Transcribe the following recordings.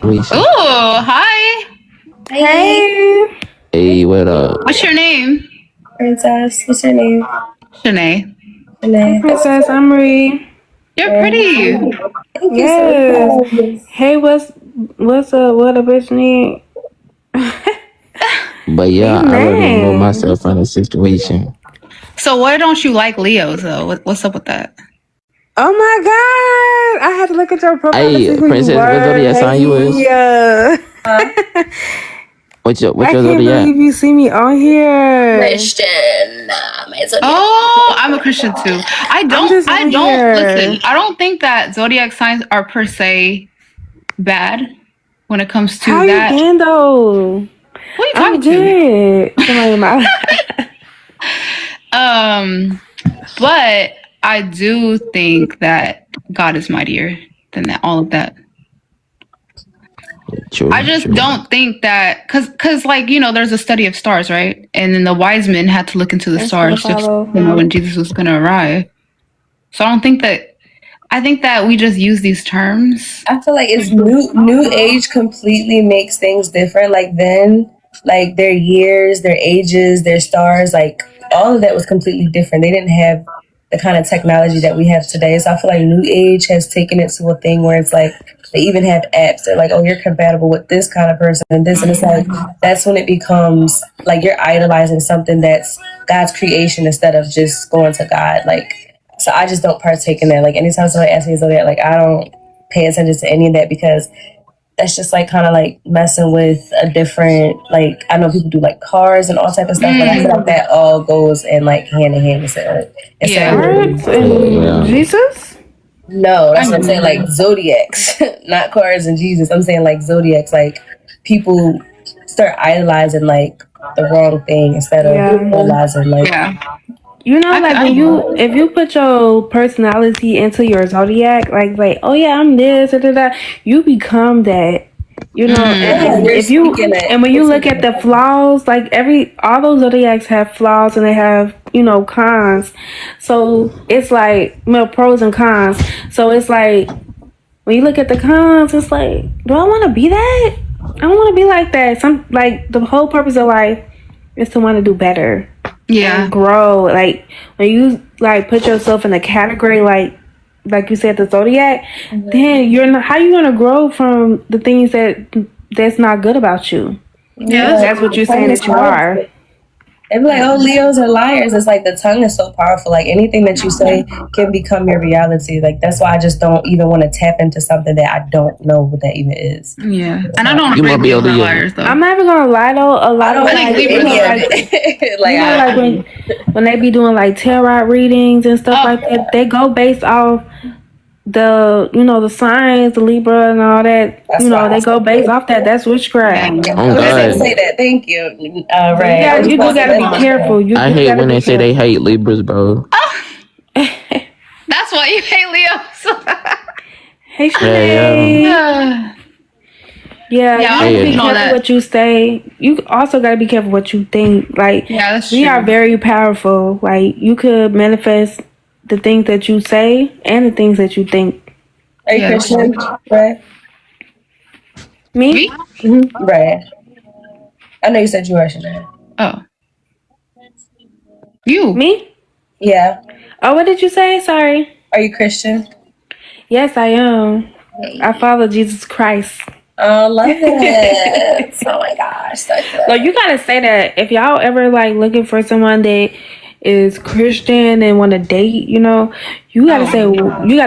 Ooh, hi. Hey. Hey, what up? What's your name? Princess. What's your name? Shanae. Shanae. Princess, I'm Marie. You're pretty. Thank Yes. you so much. Hey, what a bitch need? But yeah, I already know Amen. myself in a situation. So why don't you like Leos though? What's up with that? Oh my God! I had to look at your profile to Hey, see who you Princess, what were. zodiac sign you is? Yeah. What's your I can't zodiac? believe you see me on here. Christian. My zodiac. Oh, I'm a Christian too. I don't here. listen. I don't think that zodiac signs are per se bad when it comes to How that. you been though? Who are you I'm talking to? good. Somebody in my But I do think that God is mightier than that. All of that. True. I just true. don't think that because like there's a study of stars, right? And then the wise men had to look into the stars to know when Jesus was going to arrive. So I don't think that. I think that we just use these terms. I feel like it's new age completely makes things different. Like then, like their years, their ages, their stars, like all of that was completely different. They didn't have the kind of technology that we have today. So I feel like new age has taken it to a thing where it's like they even have apps that like, oh, you're compatible with this kind of person and this, and it's like that's when it becomes like you're idolizing something that's God's creation instead of just going to God. Like, so I just don't partake in that. Like anytime somebody asks me zodiac, like I don't pay attention to any of that because that's just like kind of like messing with a different, like I know people do like cars and all type of stuff, but I feel like that all goes in like hand in hand instead of Jesus? No, that's what I'm saying. Like zodiacs, not cars and Jesus. I'm saying like zodiacs, like people start idolizing like the wrong thing instead of idolizing like. You know, like if you put your personality into your zodiac, like, oh yeah, I'm this, you become that. You know, and when you look at the flaws, like all those zodiacs have flaws and they have, cons. So it's like, pros and cons. So it's like, when you look at the cons, it's like, do I want to be that? I don't want to be like that. Like the whole purpose of life is to want to do better. And grow. Like when you like put yourself in a category like you said, the zodiac, then how you gonna grow from the things that's not good about you? That's what you're saying that you are. They be like, oh, Leos are liars. It's like the tongue is so powerful. Like anything that you say can become your reality. Like that's why I just don't even want to tap into something that I don't know what that even is. Yeah, and I don't agree with liars though. I'm not even gonna lie though. A lot of when they be doing like tarot readings and stuff like that, they go based off the signs, the Libra and all that. They go based off that. That's witchcraft. I say that. Thank you. Right. You just gotta be careful. I hate when they say they hate Libras, bro. That's why you hate Leos. Hey, Shanae. Yeah, you gotta be careful what you say. You also gotta be careful what you think. Like, we are very powerful. Like, you could manifest the things that you say and the things that you think. Are you Christian? Right? Me? Mm-hmm. Right. I know you said you were Shanae. Oh. You? Me? Yeah. Oh, what did you say? Sorry. Are you Christian? Yes, I am. I follow Jesus Christ. Oh, love it. Oh my gosh. So good. So you gotta say that if y'all ever like looking for someone that is Christian and want to date, you gotta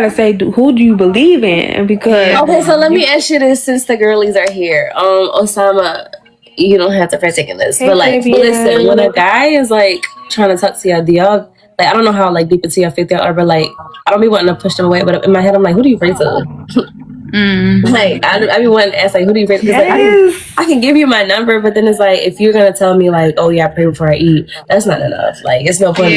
say who do you believe in? Because okay, so let me ask you this since the girlies are here. Osama, you don't have to partake in this, but like, listen, when a guy is like trying to talk to y'all, do y'all like, I don't know how like deep into your faith they are, but like I don't be wanting to push them away, but in my head I'm like, who do you pray to? Like I be wanting to ask like, who do you pray to? Like, I can give you my number, but then it's like if you're gonna tell me like, oh yeah, I pray before I eat, that's not enough. Like it's no point.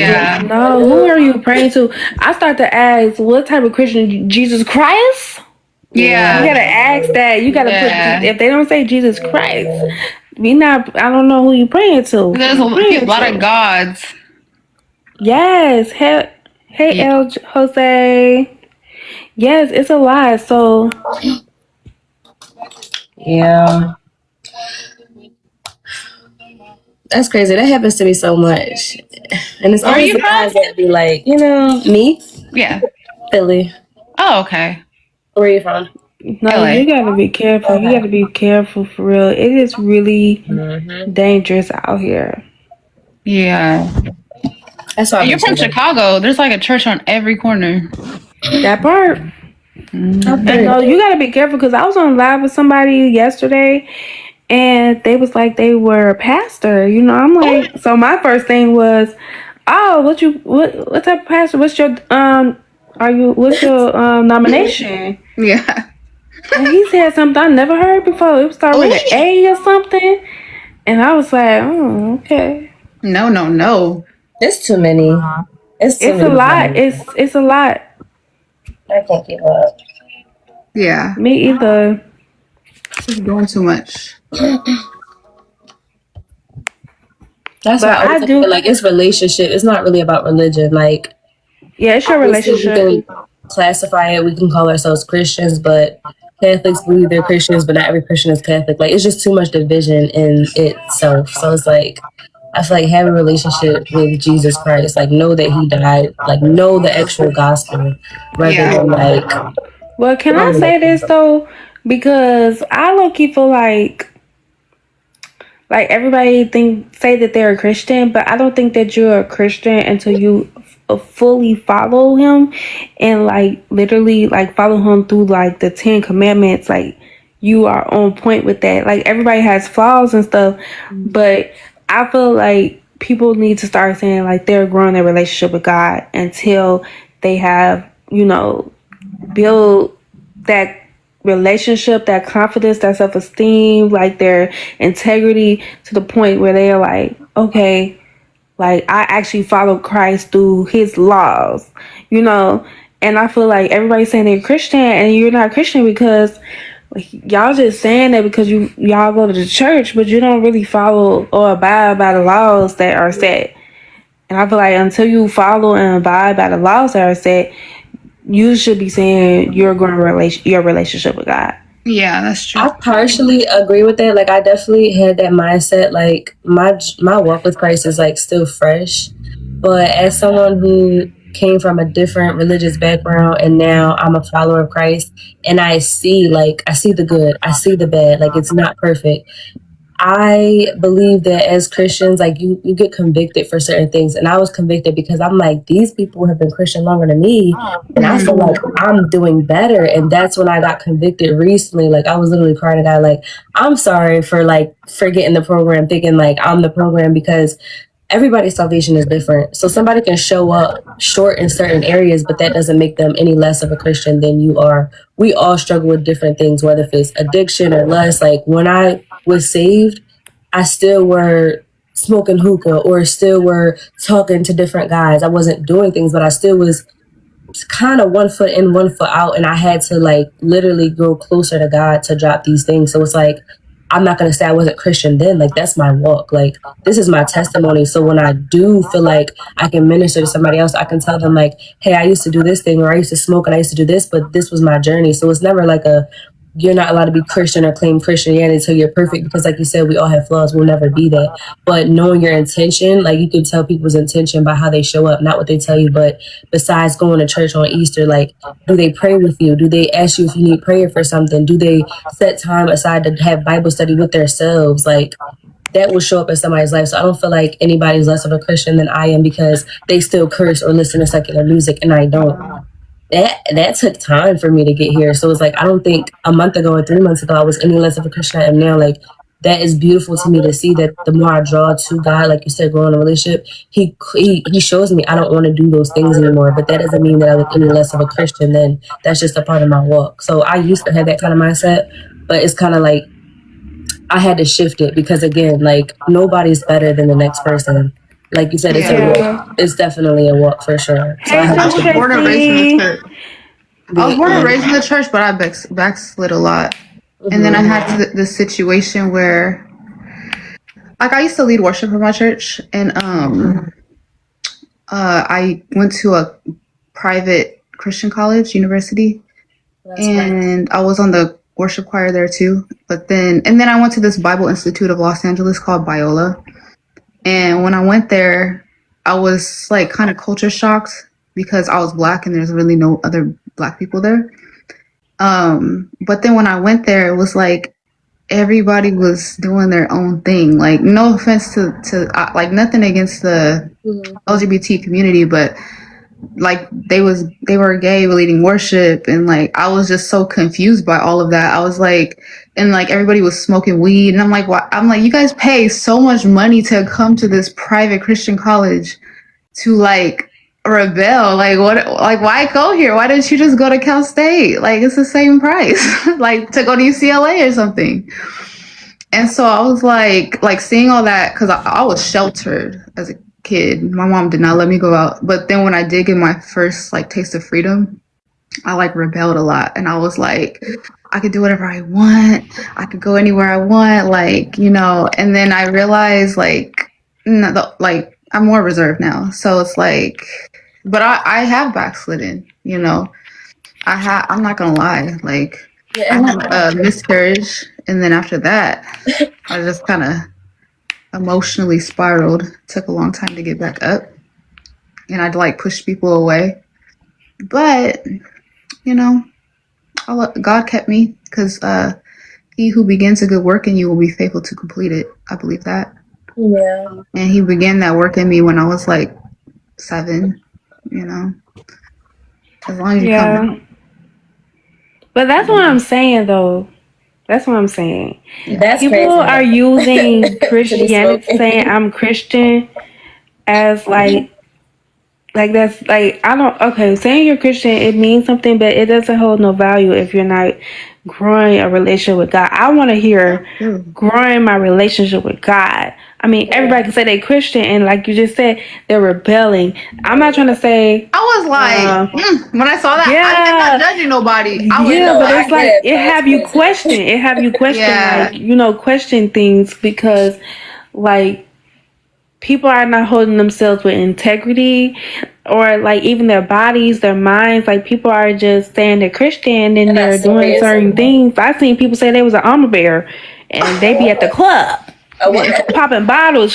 No, who are you praying to? I start to ask, what type of Christian? Jesus Christ? Yeah, you gotta ask that. You gotta put, if they don't say Jesus Christ, I don't know who you praying to. There's a lot of gods. Yes. Hey, El Jose. Yes, it's a lot. So yeah. That's crazy. That happens to me so much. And it's always the guys that be like, me? Yeah. Philly. Oh, okay. Where are you from? no, LA. you gotta be careful. You gotta be careful for real. It is really dangerous out here. Yeah. That's why You're from Chicago. There's like a church on every corner. That part. And no, you gotta be careful because I was on live with somebody yesterday, and they was like they were a pastor. I'm like, so my first thing was, oh, what type of pastor? What's your nomination? Yeah. And he said something I never heard before. It was starting with an A or something, and I was like, oh, okay. No. It's too many. It's a lot. It's a lot. I can't keep up. Yeah. Me either. It's doing too much. That's why I do feel like it's relationship. It's not really about religion. Like, yeah, it's your relationship. We can classify it. We can call ourselves Christians, but Catholics believe they're Christians, but not every Christian is Catholic. Like, it's just too much division in itself. So it's like, I feel like have a relationship with Jesus Christ. Like, know that he died. Like, know the actual gospel rather than like. Well, can I say this though? Because I low-key feel like everybody say that they're a Christian, but I don't think that you're a Christian until you fully follow him and like literally like follow him through like the 10 commandments. Like you are on point with that. Like everybody has flaws and stuff, but I feel like people need to start saying like they're growing their relationship with God until they have, build that relationship, that confidence, that self-esteem, like their integrity to the point where they are like, okay, like I actually follow Christ through his laws, and I feel like everybody's saying they're Christian and you're not Christian because like, y'all just saying that because y'all go to the church, but you don't really follow or abide by the laws that are set. And I feel like until you follow and abide by the laws that are set, you should be saying you're going to your relationship with God. Yeah, that's true. I partially agree with that. Like, I definitely had that mindset. Like, my walk with Christ is like still fresh, but as someone who came from a different religious background and now I'm a follower of Christ, and I see the good, I see the bad. Like, it's not perfect. I believe that as Christians, like you get convicted for certain things. And I was convicted because I'm like, these people have been Christian longer than me. And I feel like I'm doing better. And that's when I got convicted recently. Like I was literally crying to God, like, I'm sorry for like forgetting the program, thinking like I'm the program, because everybody's salvation is different. So somebody can show up short in certain areas, but that doesn't make them any less of a Christian than you are. We all struggle with different things, whether if it's addiction or lust. Like when I was saved, I still were smoking hookah or still were talking to different guys. I wasn't doing things, but I still was kind of 1 foot in, 1 foot out. And I had to like literally go closer to God to drop these things. So it's like, I'm not going to say I wasn't Christian then. Like, that's my walk. Like, this is my testimony. So when I do feel like I can minister to somebody else, I can tell them like, hey, I used to do this thing, or I used to smoke and I used to do this, but this was my journey. So it's never like you're not allowed to be Christian or claim Christianity until you're perfect, because like you said, we all have flaws. We'll never be that. But knowing your intention, like you can tell people's intention by how they show up, not what they tell you. But besides going to church on Easter, like, do they pray with you? Do they ask you if you need prayer for something? Do they set time aside to have Bible study with themselves? Like, that will show up in somebody's life. So I don't feel like anybody's less of a Christian than I am because they still curse or listen to secular music and I don't. That took time for me to get here. So it's like, I don't think a month ago or 3 months ago I was any less of a Christian I am now. Like, that is beautiful to me to see that the more I draw to God, like you said, growing a relationship, he shows me I don't want to do those things anymore. But that doesn't mean that I was any less of a Christian. Then that's just a part of my walk. So I used to have that kind of mindset, but it's kind of like I had to shift it because, again, like, nobody's better than the next person. Like you said, it's a walk. It's definitely a walk for sure. So I was born and raised in the church. I was born and raised in the church, but I backslid a lot. Mm-hmm. And then I had the situation where, like, I used to lead worship for my church, and I went to a private Christian college, university, and I was on the worship choir there too. But then I went to this Bible Institute of Los Angeles called Biola. And when I went there, I was like kind of culture shocked because I was Black and there's really no other Black people there. But then when I went there, it was like everybody was doing their own thing. Like, no offense to like nothing against the LGBT community, but like they were gay leading worship, and like I was just so confused by all of that. I was like, and like everybody was smoking weed, and I'm like, why? I'm like, you guys pay so much money to come to this private Christian college to like rebel. Like, what? Like, why go here? Why didn't you just go to Cal State? Like, it's the same price, like to go to UCLA or something. And so I was like seeing all that, because I was sheltered as a kid. My mom did not let me go out. But then when I did get my first like taste of freedom, I like rebelled a lot, and I was like, I could do whatever I want. I could go anywhere I want, like, you know. And then I realized like, like I'm more reserved now. So it's like, but I have backslidden, you know. I'm not gonna lie, like I had a miscarriage, and then after that, I just kind of emotionally spiraled. Took a long time to get back up, and I'd like push people away. But you know, God kept me, because he who begins a good work in you will be faithful to complete it. I believe that. Yeah. And he began that work in me when I was like 7. You know, as long as you come out. But that's what I'm saying, though. That's what I'm saying. That's people crazy. Are using Christianity, saying I'm Christian, as like that's like, I don't, okay, saying you're Christian, it means something, but it doesn't hold no value if you're not growing a relationship with God. I want to hear growing my relationship with God. I mean, everybody can say they're Christian, and like you just said, they're rebelling. I'm not trying to say. I was like, when I saw that, I'm not judging nobody. But it's like it have you question. It have you question, like, you know, question things, because like people are not holding themselves with integrity, or like even their bodies, their minds. Like, people are just saying they're Christian and they're doing certain things. I've seen people say they was an armor bearer, and they be at the club. Popping bottles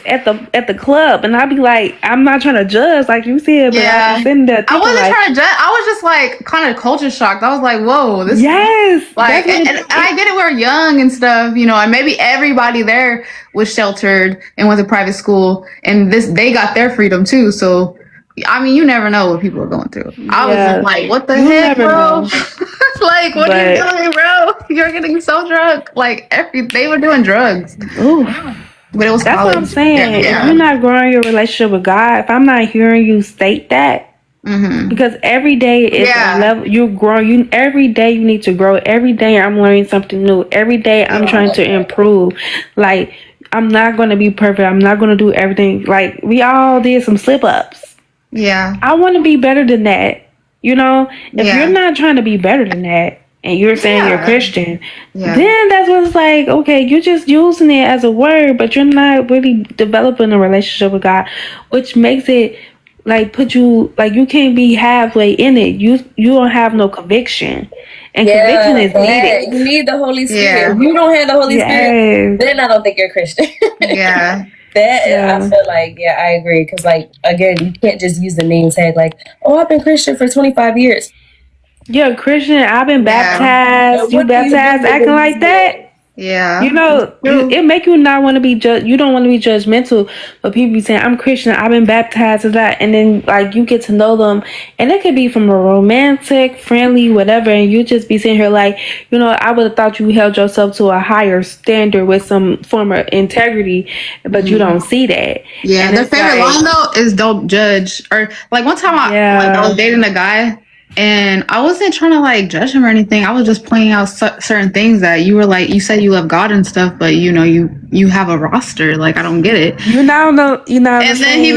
at the club, and I'd be like, I'm not trying to judge, like you said, but I'm sitting there thinking, I wasn't like, trying to judge. I was just like kind of culture shocked. I was like, whoa, this is like, and I get it, we're young and stuff, you know, and maybe everybody there was sheltered and went to private school, and they got their freedom too. So I mean, you never know what people are going through. I was just like, what the heck, bro? Like, what are you doing, bro? You're getting so drunk. Like, they were doing drugs. Ooh. But it was That's college. What I'm saying. If you're not growing your relationship with God, if I'm not hearing you state that, because every day is a level, you grow. Every day you need to grow. Every day I'm learning something new. Every day I'm trying to improve. Like, I'm not going to be perfect. I'm not going to do everything. Like, we all did some slip ups. Yeah. I want to be better than that. You know, if you're not trying to be better than that, and you're saying you're Christian, then that's what's like, okay, you're just using it as a word, but you're not really developing a relationship with God, which makes it like put you, like, you can't be halfway in it. You don't have no conviction. And conviction is needed. You need the Holy Spirit. If you don't have the Holy Spirit, then I don't think you're Christian. I feel like, I agree. Because, like, again, you can't just use the name tag, like, oh, I've been Christian for 25 years. You're a Christian. I've been baptized. You baptized acting like that? Yeah. You know, it make you not want to be you don't want to be judgmental, but people be saying, I'm Christian, I've been baptized and that, and then like you get to know them, and it could be from a romantic, friendly, whatever, and you just be sitting here like, you know, I would have thought you held yourself to a higher standard with some form of integrity, but you don't see that. Yeah, and their favorite line though is "Don't judge." Or like one time I was dating a guy, and I wasn't trying to like judge him or anything. I was just pointing out certain things that you were like, you said you love God and stuff, but you know, you have a roster. Like, I don't get it. You know. And then he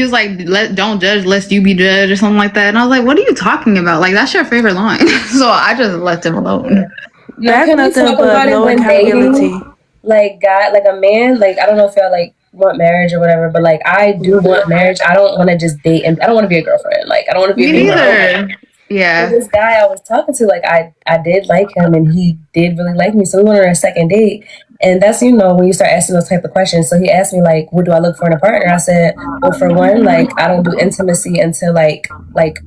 was like, don't judge lest you be judged or something like that. And I was like, what are you talking about? Like, that's your favorite line. So I just left him alone. That's nothing but no accountability. Like, God, like a man, like, I don't know if y'all like want marriage or whatever, but like I do want marriage. I don't want to just date, and I don't want to be a girlfriend. Like, I don't want to be a girlfriend. Yeah. This guy I was talking to, like I did like him and he did really like me. So we went on a second date. And that's, when you start asking those type of questions. So he asked me, like, what do I look for in a partner? I said, well, for one, like, I don't do intimacy until like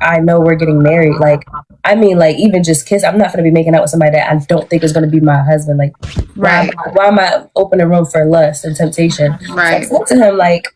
I know we're getting married. Like, I mean, like, even just kiss. I'm not going to be making out with somebody that I don't think is going to be my husband. Like, Right. why am I opening room for lust and temptation? Right. So I said to him, like,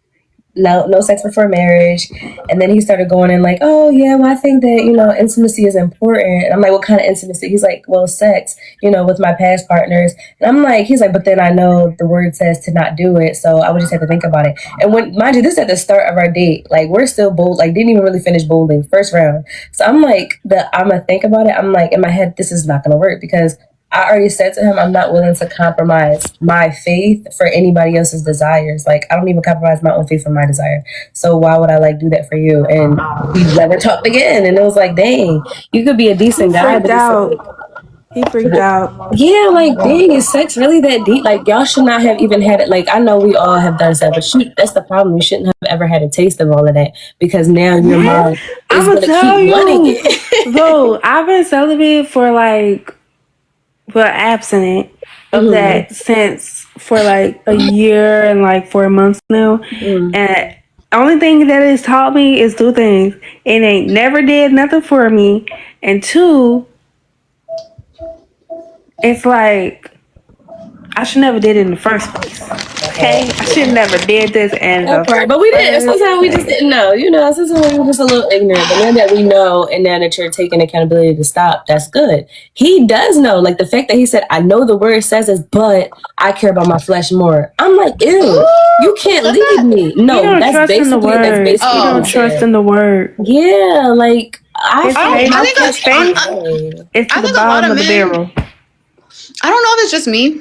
no sex before marriage. And then he started going in like, oh yeah, well I think that, intimacy is important. And I'm like, what kind of intimacy? He's like, well, sex, with my past partners. And I'm like, he's like, but then I know the word says to not do it. So I would just have to think about it. And mind you, this is at the start of our date. Like we're still bold, like didn't even really finish bowling first round. So I'm like, I'm gonna think about it. I'm like, in my head, this is not gonna work because I already said to him, I'm not willing to compromise my faith for anybody else's desires. Like, I don't even compromise my own faith for my desire. So why would I do that for you? And we never talked again. And it was like, dang, you could be a decent guy. He freaked out. Yeah, like, dang, is sex really that deep? Like, y'all should not have even had it. Like, I know we all have done sex, but that's the problem. You shouldn't have ever had a taste of all of that because now your mind is going to keep wanting it. Bro, I've been celibate abstinent of that since for a year and 4 months now. And the only thing that it's taught me is two things. It ain't never did nothing for me. And two, it's like I should never did it in the first place. Okay? I should never did this but we didn't. Sometimes we just didn't know. Sometimes we were just a little ignorant. But now that we know and now that you're taking accountability to stop, that's good. He does know. Like the fact that he said, I know the word says this, but I care about my flesh more. I'm like, ew, you can't lead me. No, that's basically you don't trust in the word. Yeah, like it's to the bottom of the barrel. I don't know if it's just me.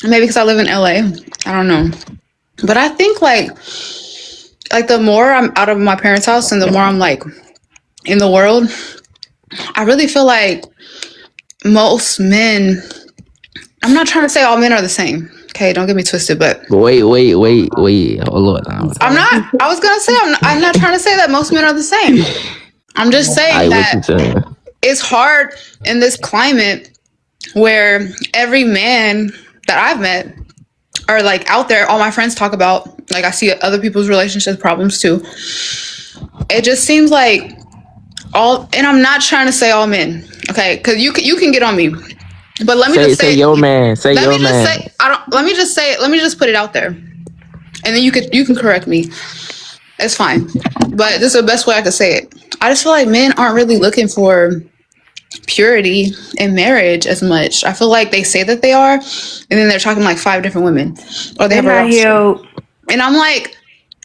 Maybe because I live in LA. I don't know. But I think the more I'm out of my parents' house and the more I'm in the world, I really feel like most men, I'm not trying to say all men are the same. Okay, don't get me twisted, but wait. Hold on. I was gonna say I'm not trying to say that most men are the same. I'm just saying that it's hard in this climate where every man that I've met are out there. All my friends talk about, I see other people's relationship problems too. It just seems like and I'm not trying to say all men, okay? Because you can get on me, but let me just say your man. Let me just put it out there, and then you can correct me. It's fine, but this is the best way I could say it. I just feel like men aren't really looking for purity in marriage as much. I feel like they say that they are, and then they're talking 5 different women, or they have a roster. And I'm like,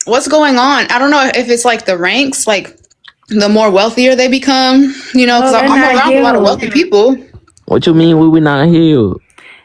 what's going on? I don't know if it's the ranks, the more wealthier they become, because I'm around a lot of wealthy people. What you mean we not healed?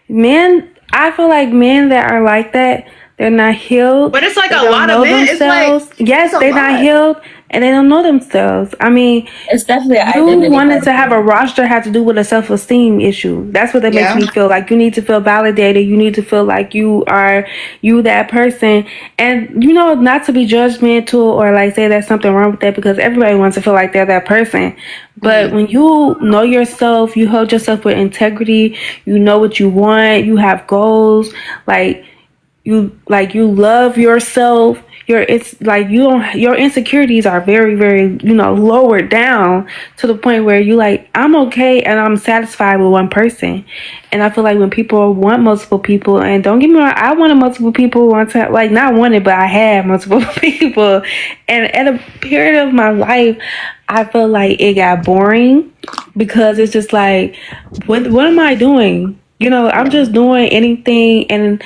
Men, I feel like men that are like that, they're not healed. But it's a lot of men. Themselves. Yes, they're not healed and they don't know themselves. I mean, it's definitely you wanted to have a roster had to do with a self-esteem issue. That's what that makes me feel like. You need to feel validated. You need to feel like you are that person. And not to be judgmental or say there's something wrong with that, because everybody wants to feel like they're that person. But when you know yourself, you hold yourself with integrity, you know what you want, you have goals, you love yourself. Your insecurities are very, very, lowered down to the point where you I'm okay and I'm satisfied with one person. And I feel like when people want multiple people, and don't get me wrong, I wanted multiple people one time, not wanted, but I had multiple people. And at a period of my life, I feel like it got boring because it's just what am I doing? I'm just doing anything, and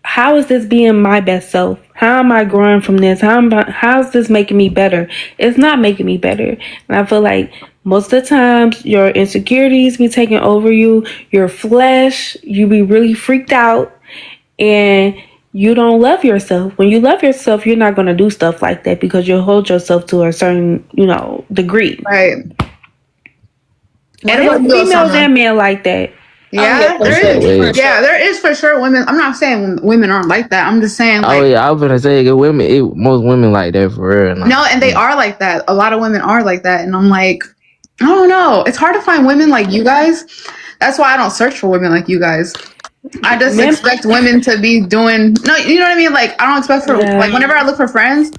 how is this being my best self? How am I growing from this? How's this making me better? It's not making me better. And I feel like most of the times your insecurities be taking over you, your flesh, you be really freaked out, and you don't love yourself. When you love yourself, you're not going to do stuff like that because you'll hold yourself to a certain, degree. Right. And females and men like that. Yeah, there is for sure women. I'm not saying women aren't like that. I'm just saying. I was gonna say most women like that for real. No, and they are like that. A lot of women are like that, and I'm like, I don't know. It's hard to find women like you guys. That's why I don't search for women like you guys. I just expect women to be doing no, you know what I mean? Like I don't expect for like whenever I look for friends,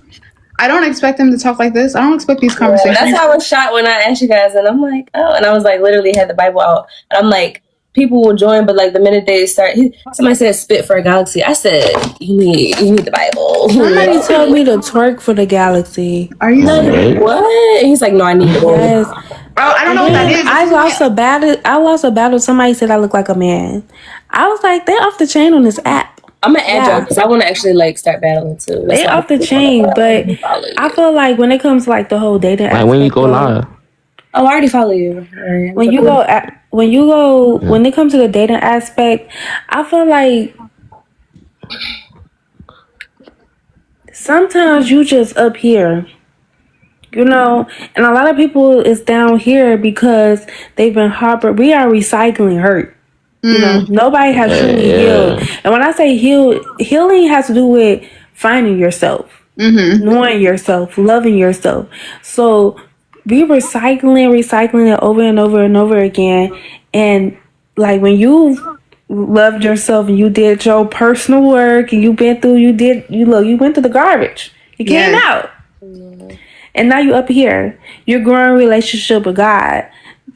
I don't expect them to talk like this. I don't expect these conversations. That's how I was shocked when I asked you guys, and I'm like, oh, and I was like, literally had the Bible out, and I'm like, people will join, but like the minute they start, somebody said spit for a galaxy. I said, you need the Bible. Somebody told me to twerk for the galaxy. Are you like, what? And he's like, no, I need it. Yes. Oh, I don't know what that is. I lost a battle. Somebody said I look like a man. I was like, they're off the chain on this app. I'm gonna add y'all because I want to actually like start battling too. They off the chain, but I feel like when it comes to like the whole dating aspect, like when you go live. Oh, I already follow you. Right. When it comes to the dating aspect, I feel like sometimes you just up here, you know, and a lot of people is down here because they've been harbored. We are recycling hurt. You know, nobody has truly healed. And when I say healing has to do with finding yourself, knowing yourself, loving yourself. So be recycling it over and over and over again. And like when you loved yourself and you did your personal work and you went through the garbage. You came out. And now you up here. You're growing a relationship with God.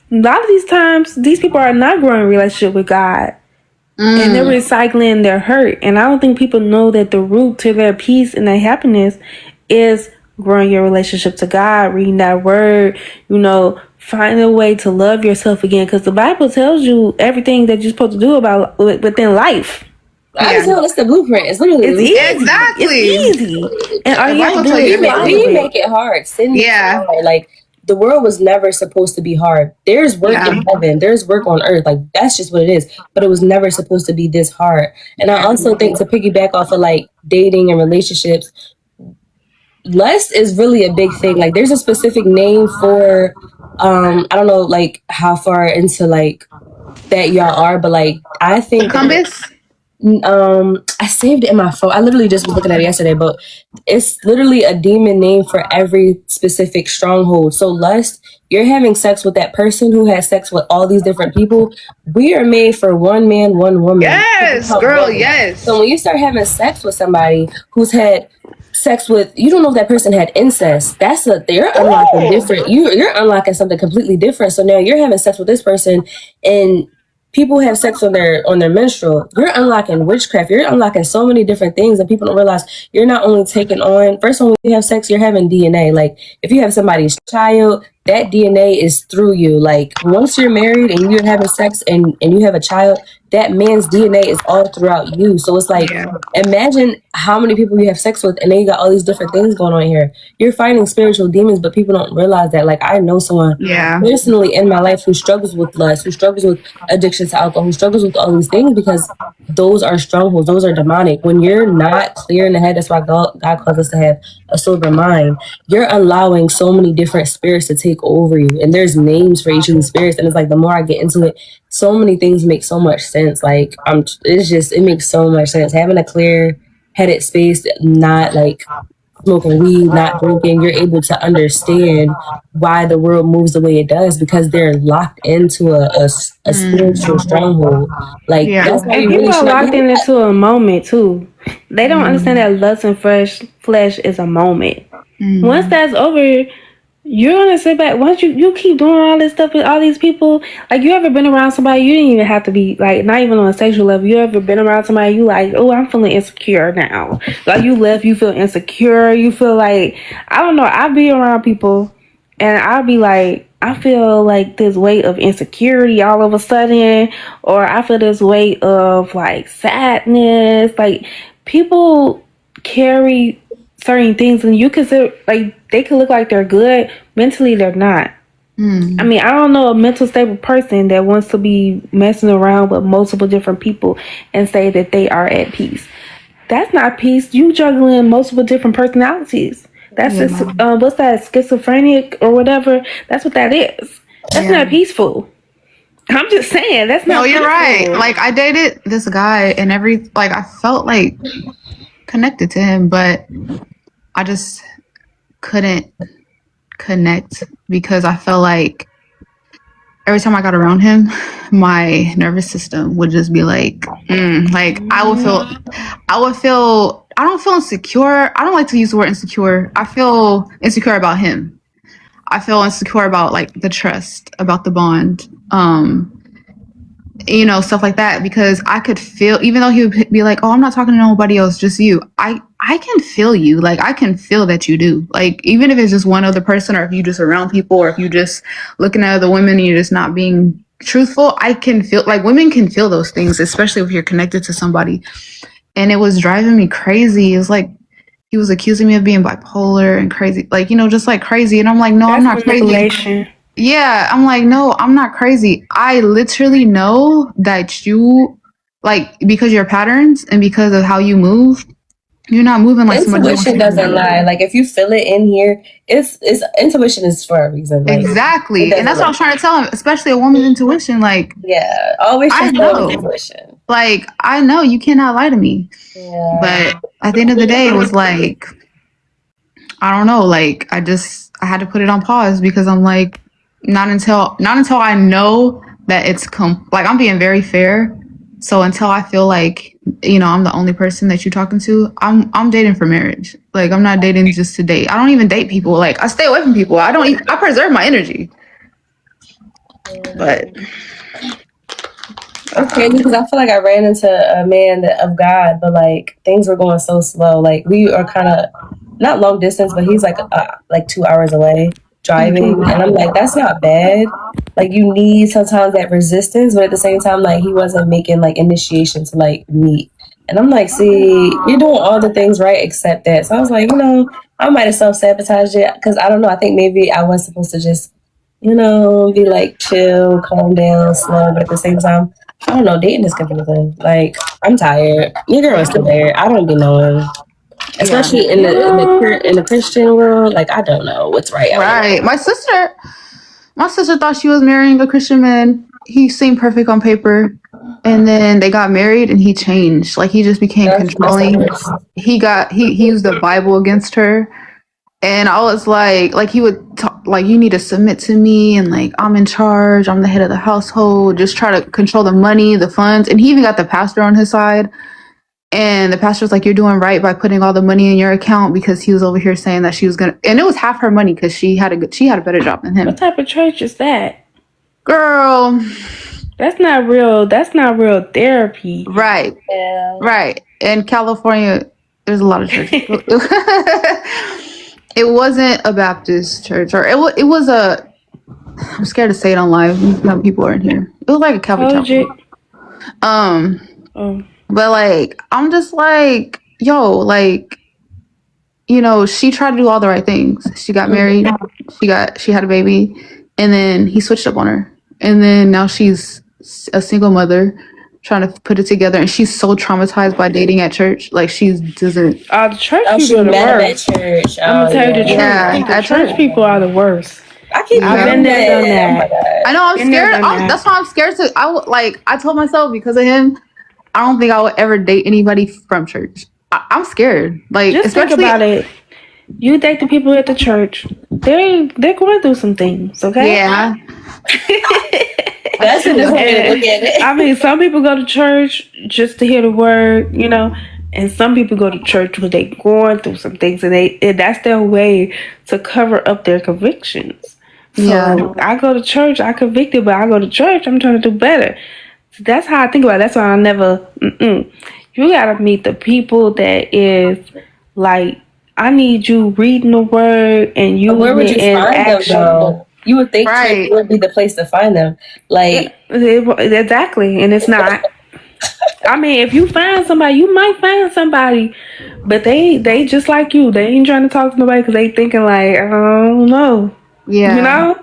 A lot of these times, these people are not growing a relationship with God. And they're recycling their hurt. And I don't think people know that the root to their peace and their happiness is growing your relationship to God, reading that word, you know, find a way to love yourself again. Because the Bible tells you everything that you're supposed to do about within life. I tell it's the blueprint. It's literally easy. Exactly. It's easy. And all you have to do is we make it hard. Hard. Like the world was never supposed to be hard. There's work in heaven. There's work on earth. Like that's just what it is. But it was never supposed to be this hard. And I also think to piggyback off of like dating and relationships, lust is really a big thing. Like there's a specific name for I don't know like how far into like that y'all are, but like I think compass. I saved it in my phone. I literally just was looking at it yesterday, but it's literally a demon name for every specific stronghold. So lust, you're having sex with that person who has sex with all these different people. We are made for one man, one woman. Yes, girl, yes. So when you start having sex with somebody who's had sex with, you don't know if that person had incest. You're unlocking different. You're unlocking something completely different. So now you're having sex with this person, and people have sex on their menstrual. You're unlocking witchcraft. You're unlocking so many different things, and people don't realize you're not only taking on. First, when you have sex, you're having DNA. Like if you have somebody's child, that DNA is through you. Like once you're married and you're having sex and you have a child, that man's DNA is all throughout you. So it's like, imagine how many people you have sex with, and then you got all these different things going on here. You're fighting spiritual demons, but people don't realize that. Like I know someone personally in my life who struggles with lust, who struggles with addiction to alcohol, who struggles with all these things because those are strongholds. Those are demonic. When you're not clear in the head, that's why God calls us to have a sober mind. You're allowing so many different spirits to take over you, and there's names for each of these spirits. And it's like the more I get into it, so many things make so much sense. Like it makes so much sense. Having a clear headed space, not like smoking weed, not drinking, you're able to understand why the world moves the way it does because they're locked into a spiritual stronghold. Like that's why and people are locked into a moment too. They don't understand that lust and flesh is a moment. Once that's over, you're gonna sit back. Once you keep doing all this stuff with all these people, like you ever been around somebody you didn't even have to be like, not even on a sexual level. You ever been around somebody you like, oh, I'm feeling insecure now. Like you left, you feel insecure. You feel like, I don't know. I be around people and I'll be like, I feel like this weight of insecurity all of a sudden, or I feel this weight of like sadness. Like people carry certain things and you consider like they can look like they're good, mentally they're not. I mean, I don't know a mental stable person that wants to be messing around with multiple different people and say that they are at peace. That's not peace. You juggling multiple different personalities. That's just what's that, schizophrenic or whatever. That's what that is. That's not peaceful. I'm just saying that's not. No, you're right. Like I dated this guy and I felt like connected to him, but I just couldn't connect because I felt like every time I got around him, my nervous system would just be like, like I don't feel insecure. I don't like to use the word insecure. I feel insecure about him. I feel insecure about like the trust, about the bond, stuff like that, because I could feel, even though he would be like, oh, I'm not talking to nobody else, just you. I can feel you. Like, I can feel that you do. Like, even if it's just one other person, or if you just around people, or if you just looking at other women and you're just not being truthful, I can feel, like, women can feel those things, especially if you're connected to somebody. And it was driving me crazy. It was like, he was accusing me of being bipolar and crazy, like, just like crazy. And I'm like, no, I'm not crazy. Yeah, I'm like, no, I'm not crazy. I literally know that you, like, because your patterns and because of how you move, you're not moving like somebody else. Intuition doesn't lie. Like, if you feel it in here, it's intuition is for a reason. Like, exactly, and that's what I'm trying to tell him. Especially a woman's intuition. Like, yeah, always just know intuition. Like, I know you cannot lie to me. Yeah. But at the end of the day, it was like, I don't know. Like, I had to put it on pause, because I'm like, not until I know that it's like, I'm being very fair. So until I feel like, I'm the only person that you're talking to, I'm dating for marriage. Like, I'm not dating just to date. I don't even date people. Like, I stay away from people. I preserve my energy. But it's crazy, because I feel like I ran into a man of God, but like, things were going so slow. Like, we are kind of not long distance, but he's like 2 hours away driving, and I'm like, that's not bad. Like, you need sometimes that resistance, but at the same time, like, he wasn't making like initiation to like meet. And I'm like, see, you're doing all the things right except that. So I was like, I might have self-sabotaged it, because I don't know. I think maybe I was supposed to just, be like chill, calm down, slow. But at the same time, I don't know. Dating is confusing. Like, I'm tired. Your girl is tired. I don't be knowing. Especially in the Christian world, like, I don't know what's right. Right. My sister thought she was marrying a Christian man. He seemed perfect on paper, and then they got married, and he changed. Like, he just became controlling. He used the Bible against her, and I was like he would talk, like, you need to submit to me, and like, I'm in charge. I'm the head of the household. Just try to control the money, the funds, and he even got the pastor on his side. And the pastor was like, you're doing right by putting all the money in your account, because he was over here saying that she was going to, and it was half her money, because she had a better job than him. What type of church is that? Girl. That's not real therapy. Right. Yeah. Right. In California, there's a lot of churches. It wasn't a Baptist church, or it was I'm scared to say it on live. People are in here. It was like a Catholic church. But like, I'm just like, yo, like, she tried to do all the right things. She got married. She had a baby, and then he switched up on her. And then now she's a single mother trying to put it together. And she's so traumatized by dating at church. Like, she doesn't. The church people are the worst. I'm going to tell you the truth. Yeah, church people are the worst. I've been there, done that. I know, I'm scared. That's why I'm scared to, I told myself, because of him, I don't think I would ever date anybody from church. I'm scared. Like, just think about it. You date the people at the church. They're going through some things. Okay. Yeah. That's a different way to look at it. I mean, some people go to church just to hear the word, and some people go to church when they're going through some things, and that's their way to cover up their convictions. So yeah. I go to church. I convicted, but I go to church. I'm trying to do better. That's how I think about it. That's why I never. You gotta meet the people that is like, I need you reading the word, and you where would you find action. Them though? You would think church would be the place to find them. Like, exactly, and it's not. I mean, if you find somebody, you might find somebody, but they just like you. They ain't trying to talk to nobody because they thinking like, I don't know. Yeah,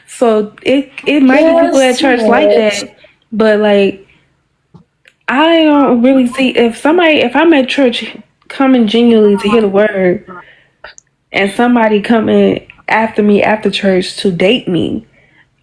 So it might be people at church like that. But like, I don't really see if I'm at church coming genuinely to hear the word, and somebody coming after me after church to date me,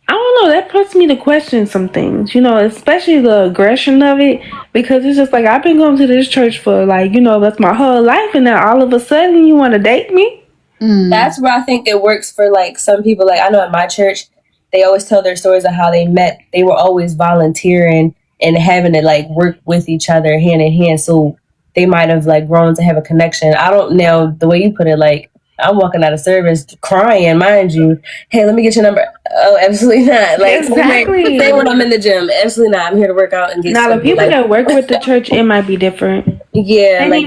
I don't know, that puts me to question some things, especially the aggression of it, because it's just like, I've been going to this church for like, that's my whole life, and now all of a sudden you want to date me? That's where I think it works for like some people. Like, I know at my church, they always tell their stories of how they met. They were always volunteering and having to like work with each other hand in hand. So they might have like grown to have a connection. I don't know the way you put it, like I'm walking out of service crying, mind you. Hey, let me get your number. Oh, absolutely not. Like exactly. Say when I'm in the gym, absolutely not. I'm here to work out and get. Now the people that work with the church, it might be different. Yeah, like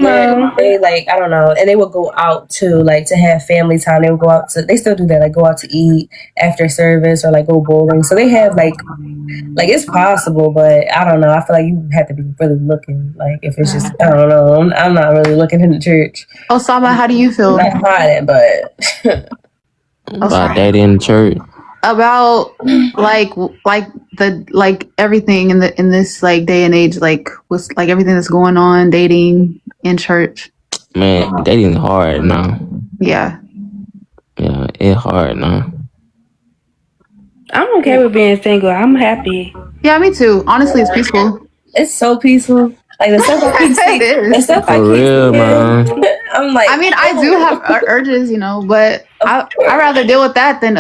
they like I don't know, and they would go out to like to have family time. They would go out to. They still do that, like go out to eat after service or like go bowling. So they have like it's possible, but I don't know. I feel like you have to be really looking. Like if it's just I don't know. I'm not really looking in the church. Osama, how do you feel? I'm not hiding, but about that in church. About like everything in this like day and age, like what's like everything that's going on, dating in church. Man, dating hard now. Yeah, it's hard now. I'm okay with being single. I'm happy. Yeah, me too. Honestly, it's peaceful. It's so peaceful. Like the stuff I keep saying, the stuff I keep saying. I'm like, I mean, I do have urges, you know, but I'd rather deal with that than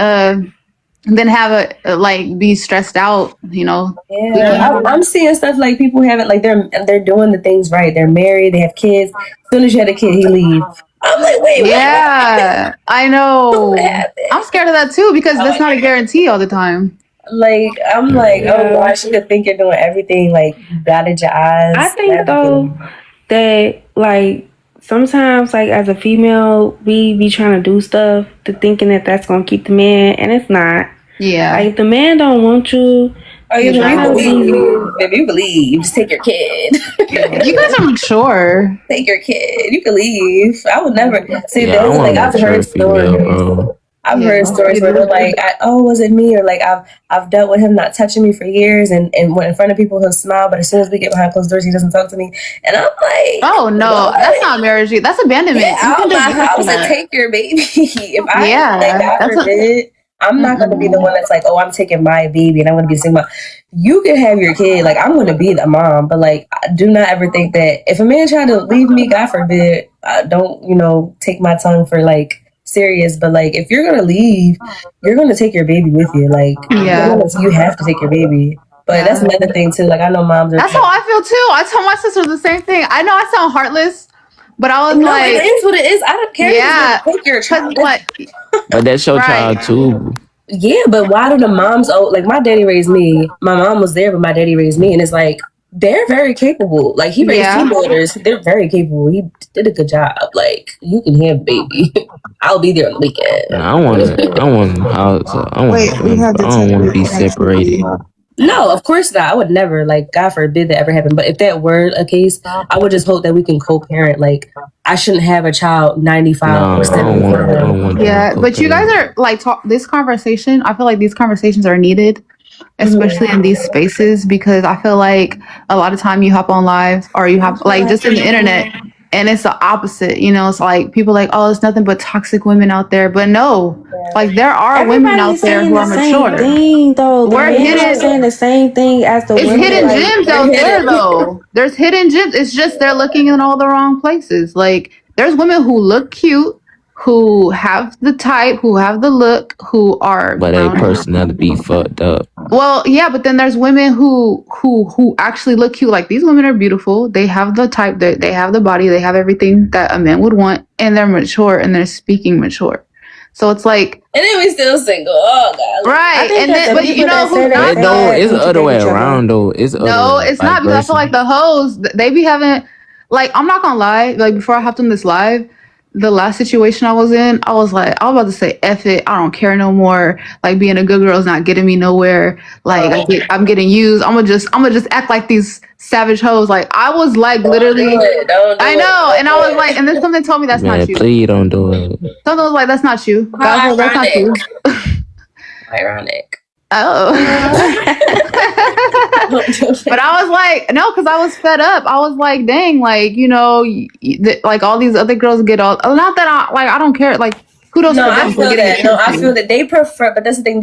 have a like be stressed out, you know. Yeah, I'm seeing stuff like people haven't like they're doing the things right. They're married, they have kids. As soon as you had a kid, he leaves. I'm like, wait, yeah, I know. I'm scared of that too because that's not a guarantee all the time. Like I'm like, oh gosh, you could think you're doing everything like dotted your eyes. I think though that like sometimes like as a female we be trying to do stuff to thinking that that's gonna keep the man, and it's not. Yeah, like if the man don't want you. Oh, if you believe, just take your kid. You guys are mature. Take your kid. You can leave. I would never see that. Like I've heard stories. I've heard stories where they're like, was it me? Or like I've dealt with him not touching me for years, and when in front of people he'll smile, but as soon as we get behind closed doors, he doesn't talk to me. And I'm like, oh no, that's not marriage. That's abandonment. Yeah, out of my house and take your baby. If I God forbid, I'm not going to be the one that's like, oh, I'm taking my baby and I'm going to be a single mom. You can have your kid. Like, I'm going to be the mom. But, like, do not ever think that if a man tried to leave me, God forbid, don't, take my tongue for, like, serious. But, like, if you're going to leave, you're going to take your baby with you. Like, you have to take your baby. But that's another thing, too. Like, I know moms are... That's how I feel, too. I told my sister the same thing. I know I sound heartless, but I was like... it is what it is. I don't care. Yeah. Take your child. But that's your child too. Yeah, but why do the moms like my daddy raised me? My mom was there, but my daddy raised me, and it's like they're very capable. Like he raised two daughters, they're very capable. He did a good job. Like you can have a baby. I'll be there on the weekend. I don't want to be separated. No, of course not. I would never, like, God forbid that ever happen. But if that were a case, I would just hope that we can co-parent. Like, I shouldn't have a child 95%. Yeah, but you guys are, like, this conversation, I feel like these conversations are needed, especially in these spaces, because I feel like a lot of time you hop on live or you have, like, just in the internet, and it's the opposite, you know. It's like people like, oh, it's nothing but toxic women out there, but no, like there are women out there who are mature. We're hidden saying the same thing as the women. It's hidden gems out there, though. There's hidden gems. It's just they're looking in all the wrong places. Like there's women who look cute, who have the type, who have the look, who are but a personality be fucked up. Well, yeah, but then there's women who actually look cute. Like these women are beautiful. They have the type, they have the body, they have everything that a man would want, and they're mature and they're speaking mature. So it's like, and then we still single. Oh God, right? And then, but you know who's not? No, it's the other way around though. It's no, it's not because I feel like the hoes they be having. Like I'm not gonna lie. Like before I hopped on this live. The last situation I was in, I was about to say, F it, I don't care no more. Like being a good girl is not getting me nowhere. Like I'm getting used. I'm gonna just act like these savage hoes. Like I was like literally, I know, and I was like, and then something told me that's not you. Please don't do it. Something was like, that's not you. That's not you. Ironic. Oh. But I was like, no, because I was fed up. I was like, dang, like, you know, like all these other girls get all, not that I don't care. Like, kudos to them. I feel that. No, I feel that they prefer, but that's the thing.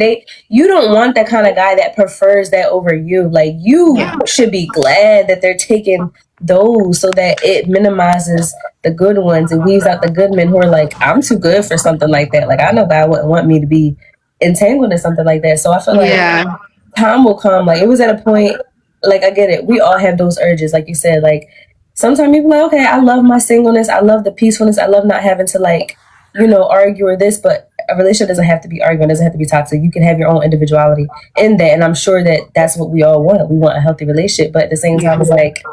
You don't want that kind of guy that prefers that over you. Like, you should be glad that they're taking those so that it minimizes the good ones. It weeds out the good men who are like, I'm too good for something like that. Like, I know God wouldn't want me to be entangled in something like that. So I feel like time will come. Like, it was at a point, like, I get it. We all have those urges, like you said. Like, sometimes people are like, okay, I love my singleness. I love the peacefulness. I love not having to, like, argue or this. But a relationship doesn't have to be arguing. It doesn't have to be toxic. You can have your own individuality in that. And I'm sure that that's what we all want. We want a healthy relationship. But at the same time, it's like,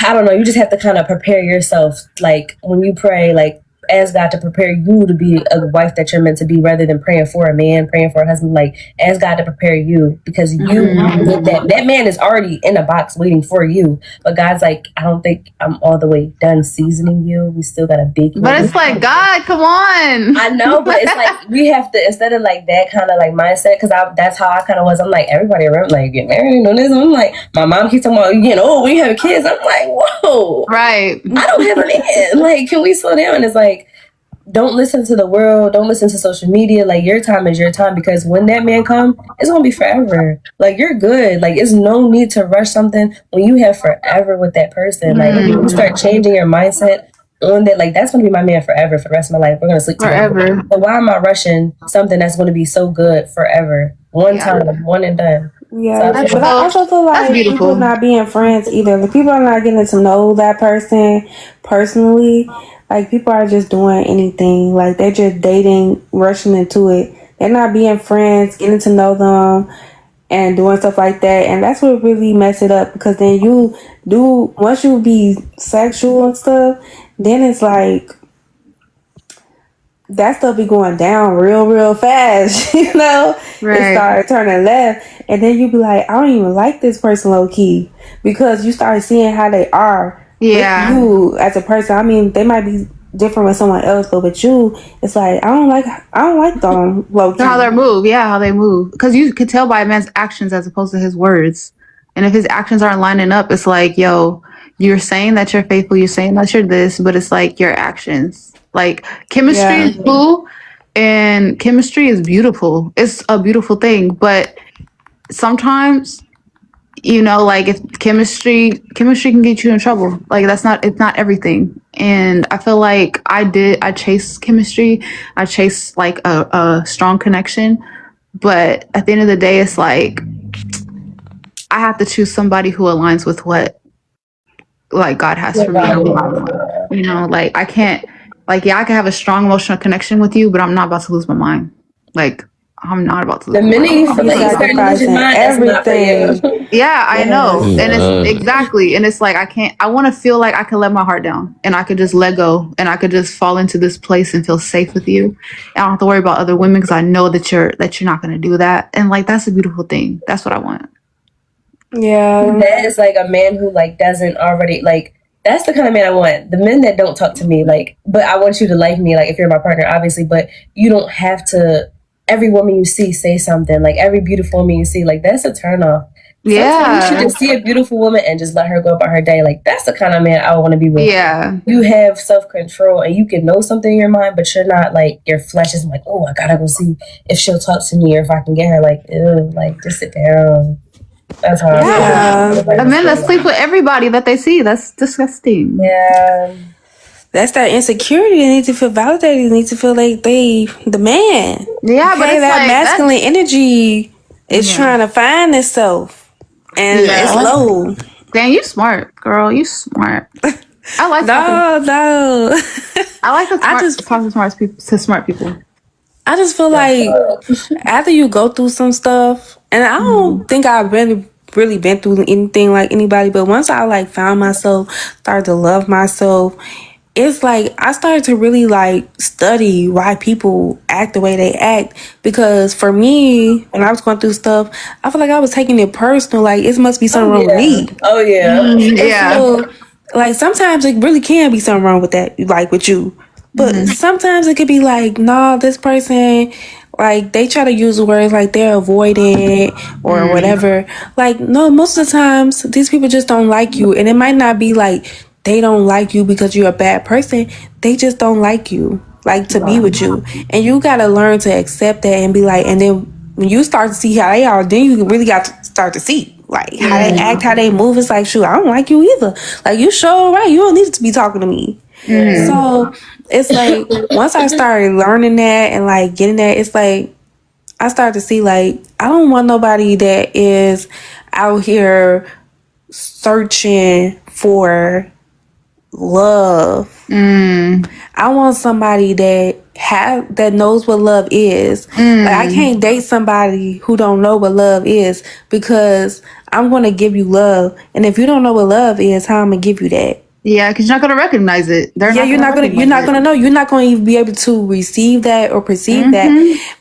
I don't know. You just have to kind of prepare yourself. Like, when you pray, like, ask God to prepare you to be a wife that you're meant to be, rather than praying for a man, praying for a husband. Like, ask God to prepare you, because that man is already in a box waiting for you. But God's like, I don't think I'm all the way done seasoning you. We still got to bake. But it's like, God, come on. I know, but it's like, we have to, instead of like that kind of like mindset, because that's how I kind of was. I'm like, everybody around, like, get married and this. I'm like, my mom keeps talking about, when you have kids. I'm like, whoa. Right. I don't have a man. Like, can we slow down? And it's like, don't listen to the world. Don't listen to social media. Like, your time is your time, because when that man comes, it's going to be forever. Like, you're good. Like, it's no need to rush something when you have forever with that person. Like, if you start changing your mindset on that, like, that's going to be my man forever for the rest of my life. We're going to sleep together. Forever. But why am I rushing something that's going to be so good forever? One time, one and done. Yeah, but I also feel like people not being friends either. Like, people are not getting to know that person personally. Like, people are just doing anything. Like, they're just dating, rushing into it. They're not being friends, getting to know them, and doing stuff like that. And that's what really mess it up, because then once you be sexual and stuff, then it's like, that stuff be going down real fast, Right. It started turning left, and then you be like, I don't even like this person low key, because you start seeing how they are. Yeah. With you as a person. I mean, they might be different with someone else, but with you, it's like, I don't like them low key. How they move. Because you could tell by a man's actions as opposed to his words. And if his actions aren't lining up, it's like, yo, you're saying that you're faithful, you're saying that you're this, but it's like your actions. Like, chemistry is cool, and chemistry is beautiful. It's a beautiful thing, but sometimes, like, if chemistry can get you in trouble. Like, it's not everything. And I feel like I chase chemistry. I chase like a strong connection. But at the end of the day, it's like, I have to choose somebody who aligns with what, like, God has for me. Like, I can't, like, I can have a strong emotional connection with you, but I'm not about to lose my mind. Like, I'm not about to lose the minute you feel like you start losing mind, everything. Yeah, I know. And it's exactly. And it's like, I want to feel like I can let my heart down, and I could just let go, and I could just fall into this place and feel safe with you. I don't have to worry about other women, because I know that you're not going to do that. And like, that's a beautiful thing. That's what I want. Yeah. That is like a man who, like, doesn't already, like, that's the kind of man I want. The men that don't talk to me, like, but I want you to like me, like, if you're my partner, obviously, but you don't have to, every woman you see say something. Like, every beautiful woman you see, like, that's a turn off. Yeah. Sometimes you should just see a beautiful woman and just let her go about her day. Like, that's the kind of man I want to be with. Yeah. You have self-control, and you can know something in your mind, but you're not, like, your flesh is like, oh, I gotta go see if she'll talk to me or if I can get her. Like, ew, like, just sit down. That's how I feel. The men that sleep with everybody that they see, that's disgusting. Yeah. That's that insecurity. They need to feel validated. They need to feel like they the man. Yeah, but it's that like, masculine energy is trying to find itself, and it's low. Dang, you smart, girl. You smart. I like no. I like to talk to smart people. I just feel like after you go through some stuff, and I don't think I've really been through anything like anybody, but once I like found myself, started to love myself, it's like I started to really like study why people act the way they act. Because for me, when I was going through stuff, I feel like I was taking it personal. Like, it must be something wrong with me. Oh yeah. So, like, sometimes it really can be something wrong with that, like with you. But sometimes it could be like, nah, this person, like, they try to use words like they're avoiding it or whatever. Like, no, most of the times these people just don't like you. And it might not be like they don't like you because you're a bad person. They just don't like you, like, to be with you. And you got to learn to accept that and be like, and then when you start to see how they are, then you really got to start to see, like, how they act, how they move. It's like, shoot, I don't like you either. Like, you sure right. You don't need to be talking to me. So it's like once I started learning that and like getting that, it's like I started to see like I don't want nobody that is out here searching for love. I want somebody that knows what love is. Like I can't date somebody who don't know what love is, because I'm gonna give you love, and if you don't know what love is, how I'm gonna give you that? Yeah, because you're not gonna recognize it. You're not gonna know. You're not gonna even be able to receive that or perceive that,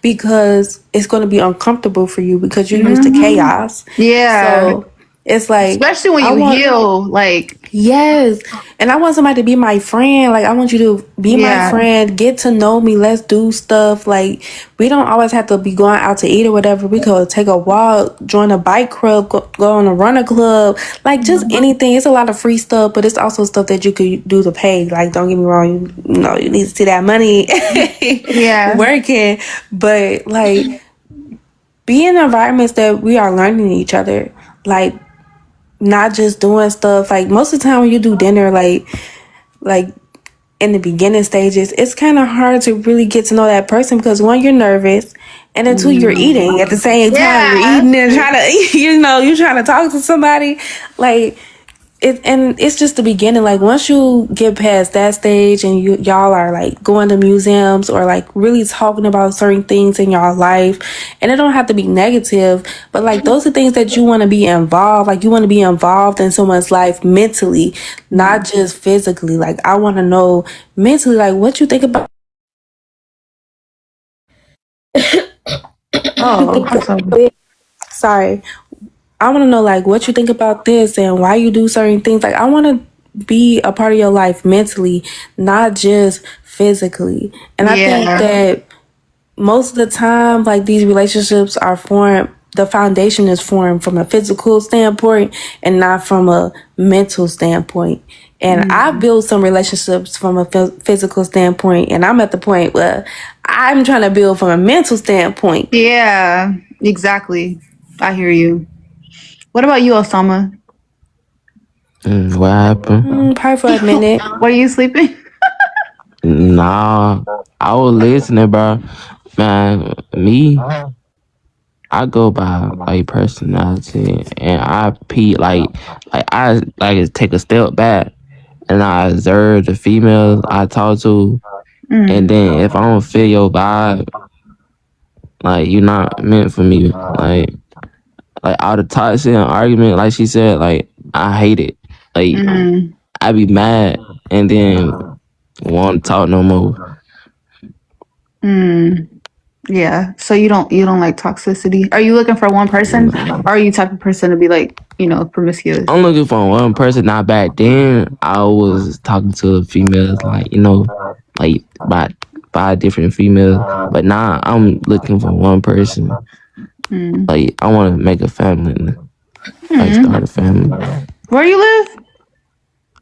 because it's gonna be uncomfortable for you because you're used to chaos. Yeah. So it's like, especially when you heal, like, yes. And I want somebody to be my friend. Like I want you to be my friend, get to know me, let's do stuff. Like we don't always have to be going out to eat or whatever. We could take a walk, join a bike club, go on a runner club, like just anything. It's a lot of free stuff, but it's also stuff that you could do to pay. Like don't get me wrong, you know, you need to see that money working. But like be in environments that we are learning each other. Like not just doing stuff like most of the time when you do dinner, like in the beginning stages, it's kind of hard to really get to know that person, because one, you're nervous, and then two, you're eating at the same time. You're eating and trying to, you're trying to talk to somebody. Like it's just the beginning. Like once you get past that stage and y'all are like going to museums or like really talking about certain things in y'all life, and it don't have to be negative, but like those are things that you want to be involved. Like you want to be involved in someone's life mentally, not just physically. Like I want to know mentally, like what you think about. Sorry. I want to know like what you think about this and why you do certain things. Like I want to be a part of your life mentally, not just physically. And I think that most of the time, like these relationships are formed, the foundation is formed from a physical standpoint and not from a mental standpoint. And I built some relationships from a physical standpoint, and I'm at the point where I'm trying to build from a mental standpoint. Yeah, exactly. I hear you. What about you, Osama? What happened? Probably for a minute. Were you sleeping? Nah, I was listening, bro. Man, me, I go by like personality, and I I like take a step back, and I observe the females I talk to, and then if I don't feel your vibe, like you're not meant for me. Like all the toxic argument, like she said, like I hate it. Like I be mad and then won't talk no more. Yeah. So you don't like toxicity? Are you looking for one person, or are you type of person to be like, promiscuous? I'm looking for one person. Not back then. I was talking to females, like like about 5 different females. But now I'm looking for one person. Like I want to make a family, like start a family. Where you live?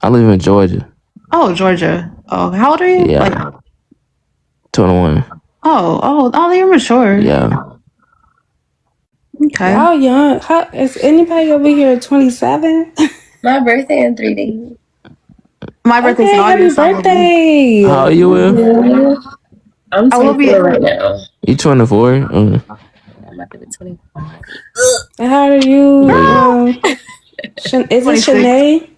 I live in Georgia. Oh, Georgia. Oh, how old are you? Yeah, Like 21. Oh, you're mature. Yeah. Okay. Y'all young. How is anybody over here 27? My birthday in 3 days. My birthday's in August. Happy birthday! How old you, Will? I'm 24 right now. You 24? I'm about to be 25. And how old are you? Is it 26. Shanae?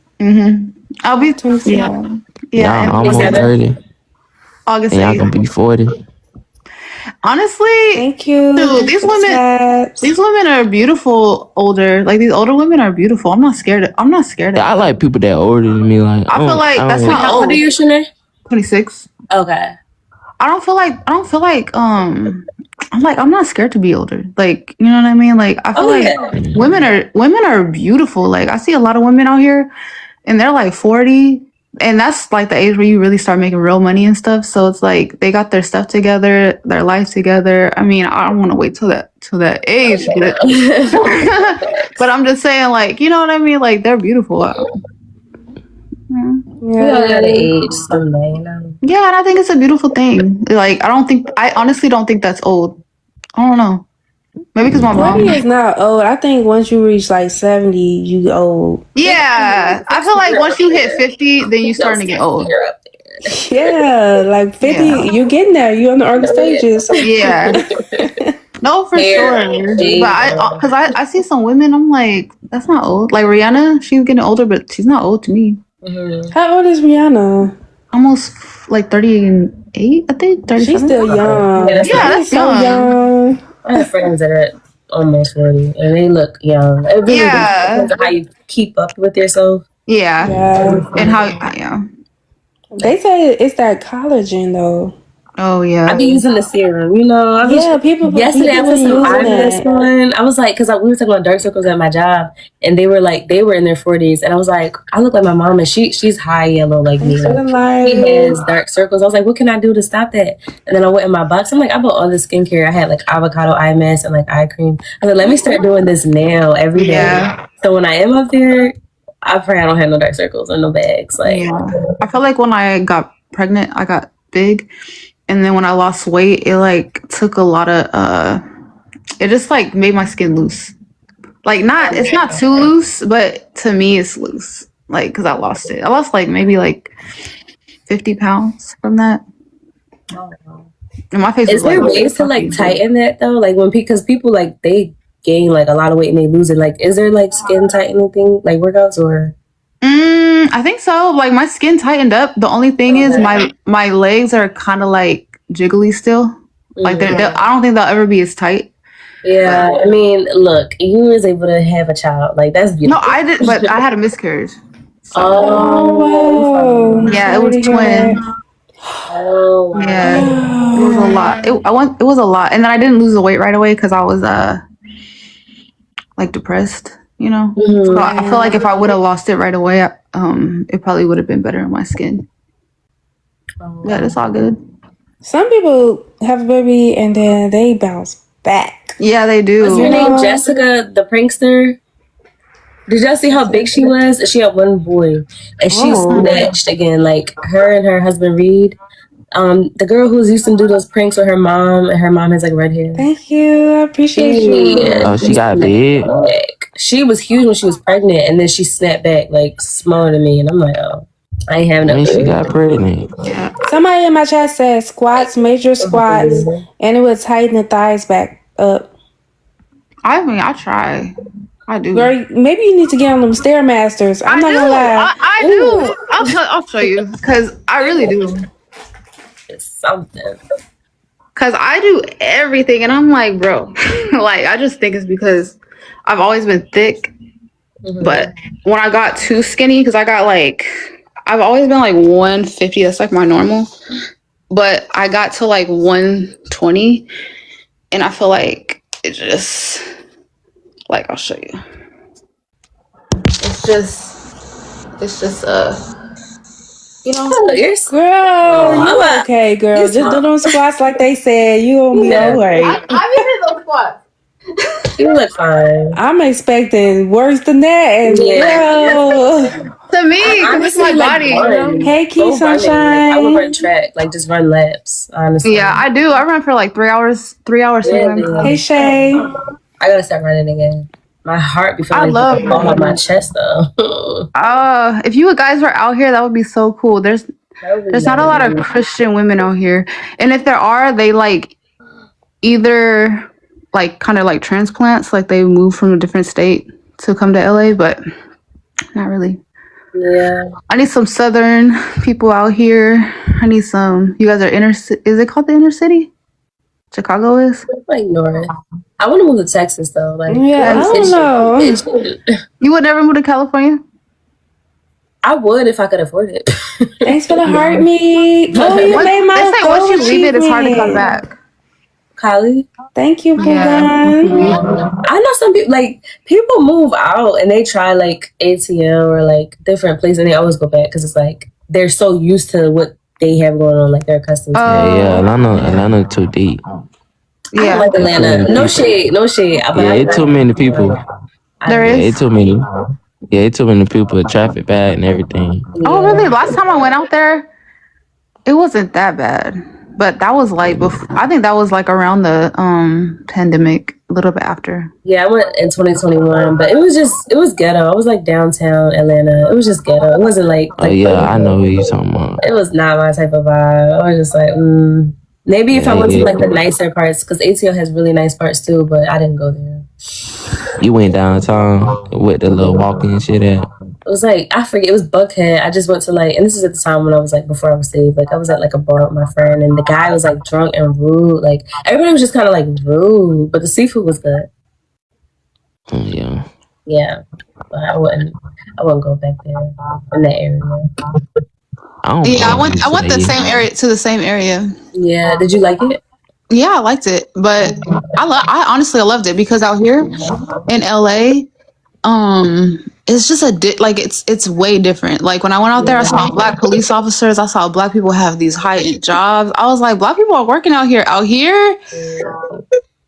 I'll be 26. Yeah. I'm almost 30. August and 8th. y'all gonna be 40. Honestly, thank you. Dude, these women are beautiful. Older, like these older women are beautiful. I'm not scared of. I like people that older than me. Like I feel like that's not How old are you, Shanae? 26. Okay. I don't feel like I'm not scared to be older. Like, you know what I mean? Like I feel like women are beautiful. Like I see a lot of women out here and they're like 40, and that's like the age where you really start making real money and stuff. So it's like they got their stuff together, their life together. I mean, I don't want to wait till that age, but I'm just saying, like, you know what I mean? Like they're beautiful. We all got to age someday, you know? Yeah, and I think it's a beautiful thing. Like I honestly don't think that's old. I don't know. Maybe because my mom 40 is not old. I think once you reach like 70, you old. Yeah, I feel like once you hit 50, then you starting to get old. Yeah, like 50. Yeah. You're getting there. You're on the early stages. Yeah. No, for sure. But because I see some women, I'm like, that's not old. Like Rihanna, she's getting older, but she's not old to me. Mm-hmm. How old is Rihanna? Almost like 38, I think. 37. She's still young. Yeah, that's so young. I have friends that are almost 40 and they look young. It really depends on how you keep up with yourself. Yeah. And how, They say it's that collagen though. Oh yeah, I be using the serum. You know, yesterday I put some eye mask on. I was like, because we were talking about dark circles at my job, and they were in their 40s, and I was like, I look like my mom, and she's high yellow like me. She has dark circles. I was like, what can I do to stop that? And then I went in my box. I'm like, I bought all the skincare. I had like avocado eye mask and like eye cream. I was like, let me start doing this now every day. Yeah. So when I am up there, I pray I don't have no dark circles or no bags. Like, I feel like when I got pregnant, I got big. And then when I lost weight, it like took a lot of it just like made my skin loose. Like it's not too loose, but to me it's loose. Like because I lost it. I lost like maybe like 50 pounds from that. And my face is there ways to like tighten that though? Like because people like they gain like a lot of weight and they lose it. Like is there like skin tightening thing like workouts or? I think so. Like my skin tightened up. The only thing is my legs are kind of like jiggly still. Like I don't think they'll ever be as tight. Yeah, but, I mean, look, you was able to have a child. Like that's beautiful. No, I did, but I had a miscarriage. So. Oh, yeah, it was twin. Oh, wow. Yeah, it was a lot. It was a lot, and then I didn't lose the weight right away because I was like depressed. You know, so I feel like if I would have lost it right away, it probably would have been better in my skin. Yeah, it's all good. Some people have a baby and then they bounce back. Yeah, they do. What's her name? Jessica, the prankster. Did y'all see how big she was? She had one boy, and she snatched again. Like her and her husband Reed. The girl who used to do those pranks with her mom, and her mom has like red hair. Thank you, I appreciate you. Oh, she got big. She was huge when she was pregnant, and then she snapped back like smaller than me, and I'm like, oh, I ain't having no. She got pregnant. Yeah. Somebody in my chat said squats, major squats, and it would tighten the thighs back up. I mean, I try. I do. Girl, maybe you need to get on them Stairmasters. I'm not gonna lie. I do. I'll show you because I really do. It's something. Cause I do everything, and I'm like, bro, like I just think it's because I've always been thick, but when I got too skinny, because I got like, I've always been like 150. That's like my normal, but I got to like 120, and I feel like it just, like I'll show you. It's just you know, girl, you okay, girl. Just do those squats like they said. You gonna be all right. I been in those squats. You look fine. I'm expecting worse than that. And to me, because it's my body. You know? Hey, Key Sunshine. Like, I would run track, like just run laps. Honestly, yeah, I do. I run for like 3 hours. 3 hours. Yeah, hey, Shay. I gotta start running again. My heart be feeling like all on my chest though. If you guys were out here, that would be so cool. There's not a lot of Christian women out here, and if there are, they like either like kind of like transplants, like they move from a different state to come to LA, but not really. Yeah, I need some Southern people out here. I need some. You guys are inner. Is it called the inner city? Chicago is like north. I want to move to Texas though. Like, yeah, I don't know. You would never move to California? I would if I could afford it. Thanks for the heart, me. Oh, you made my they say once you leave it, it's hard to come back. Kylie, thank you, I know some people like people move out and they try like ATL or like different places and they always go back because it's like they're so used to what they have going on, like they're accustomed to. Yeah, Atlanta too deep. Yeah, I don't like Atlanta. No shade. Yeah, it's too many people. There is. It's too many. Yeah, it's too many people. Traffic bad and everything. Oh, really? Last time I went out there, it wasn't that bad. But that was like before. I think that was like around the pandemic, a little bit after. Yeah, I went in 2021, but it was ghetto. I was like downtown Atlanta. It was just ghetto. It wasn't like I know what you're talking about. It was not my type of vibe. I was just like, maybe if I went to like the nicer parts, because ATL has really nice parts too, but I didn't go there. You went downtown with the little walking and shit at? It was like, I forget, it was Buckhead. I just went to like, and this is at the time when I was like, before I was saved, like I was at like a bar with my friend, and the guy was like drunk and rude. Like everybody was just kind of like rude, but the seafood was good. Yeah. Yeah, but I wouldn't go back there in that area. I went to the same area. Yeah, did you like it? Yeah, I liked it, but I honestly loved it because out here in LA, it's just it's way different. Like when I went out there, I saw black police officers. I saw black people have these high-end jobs. I was like, black people are working out here. Out here,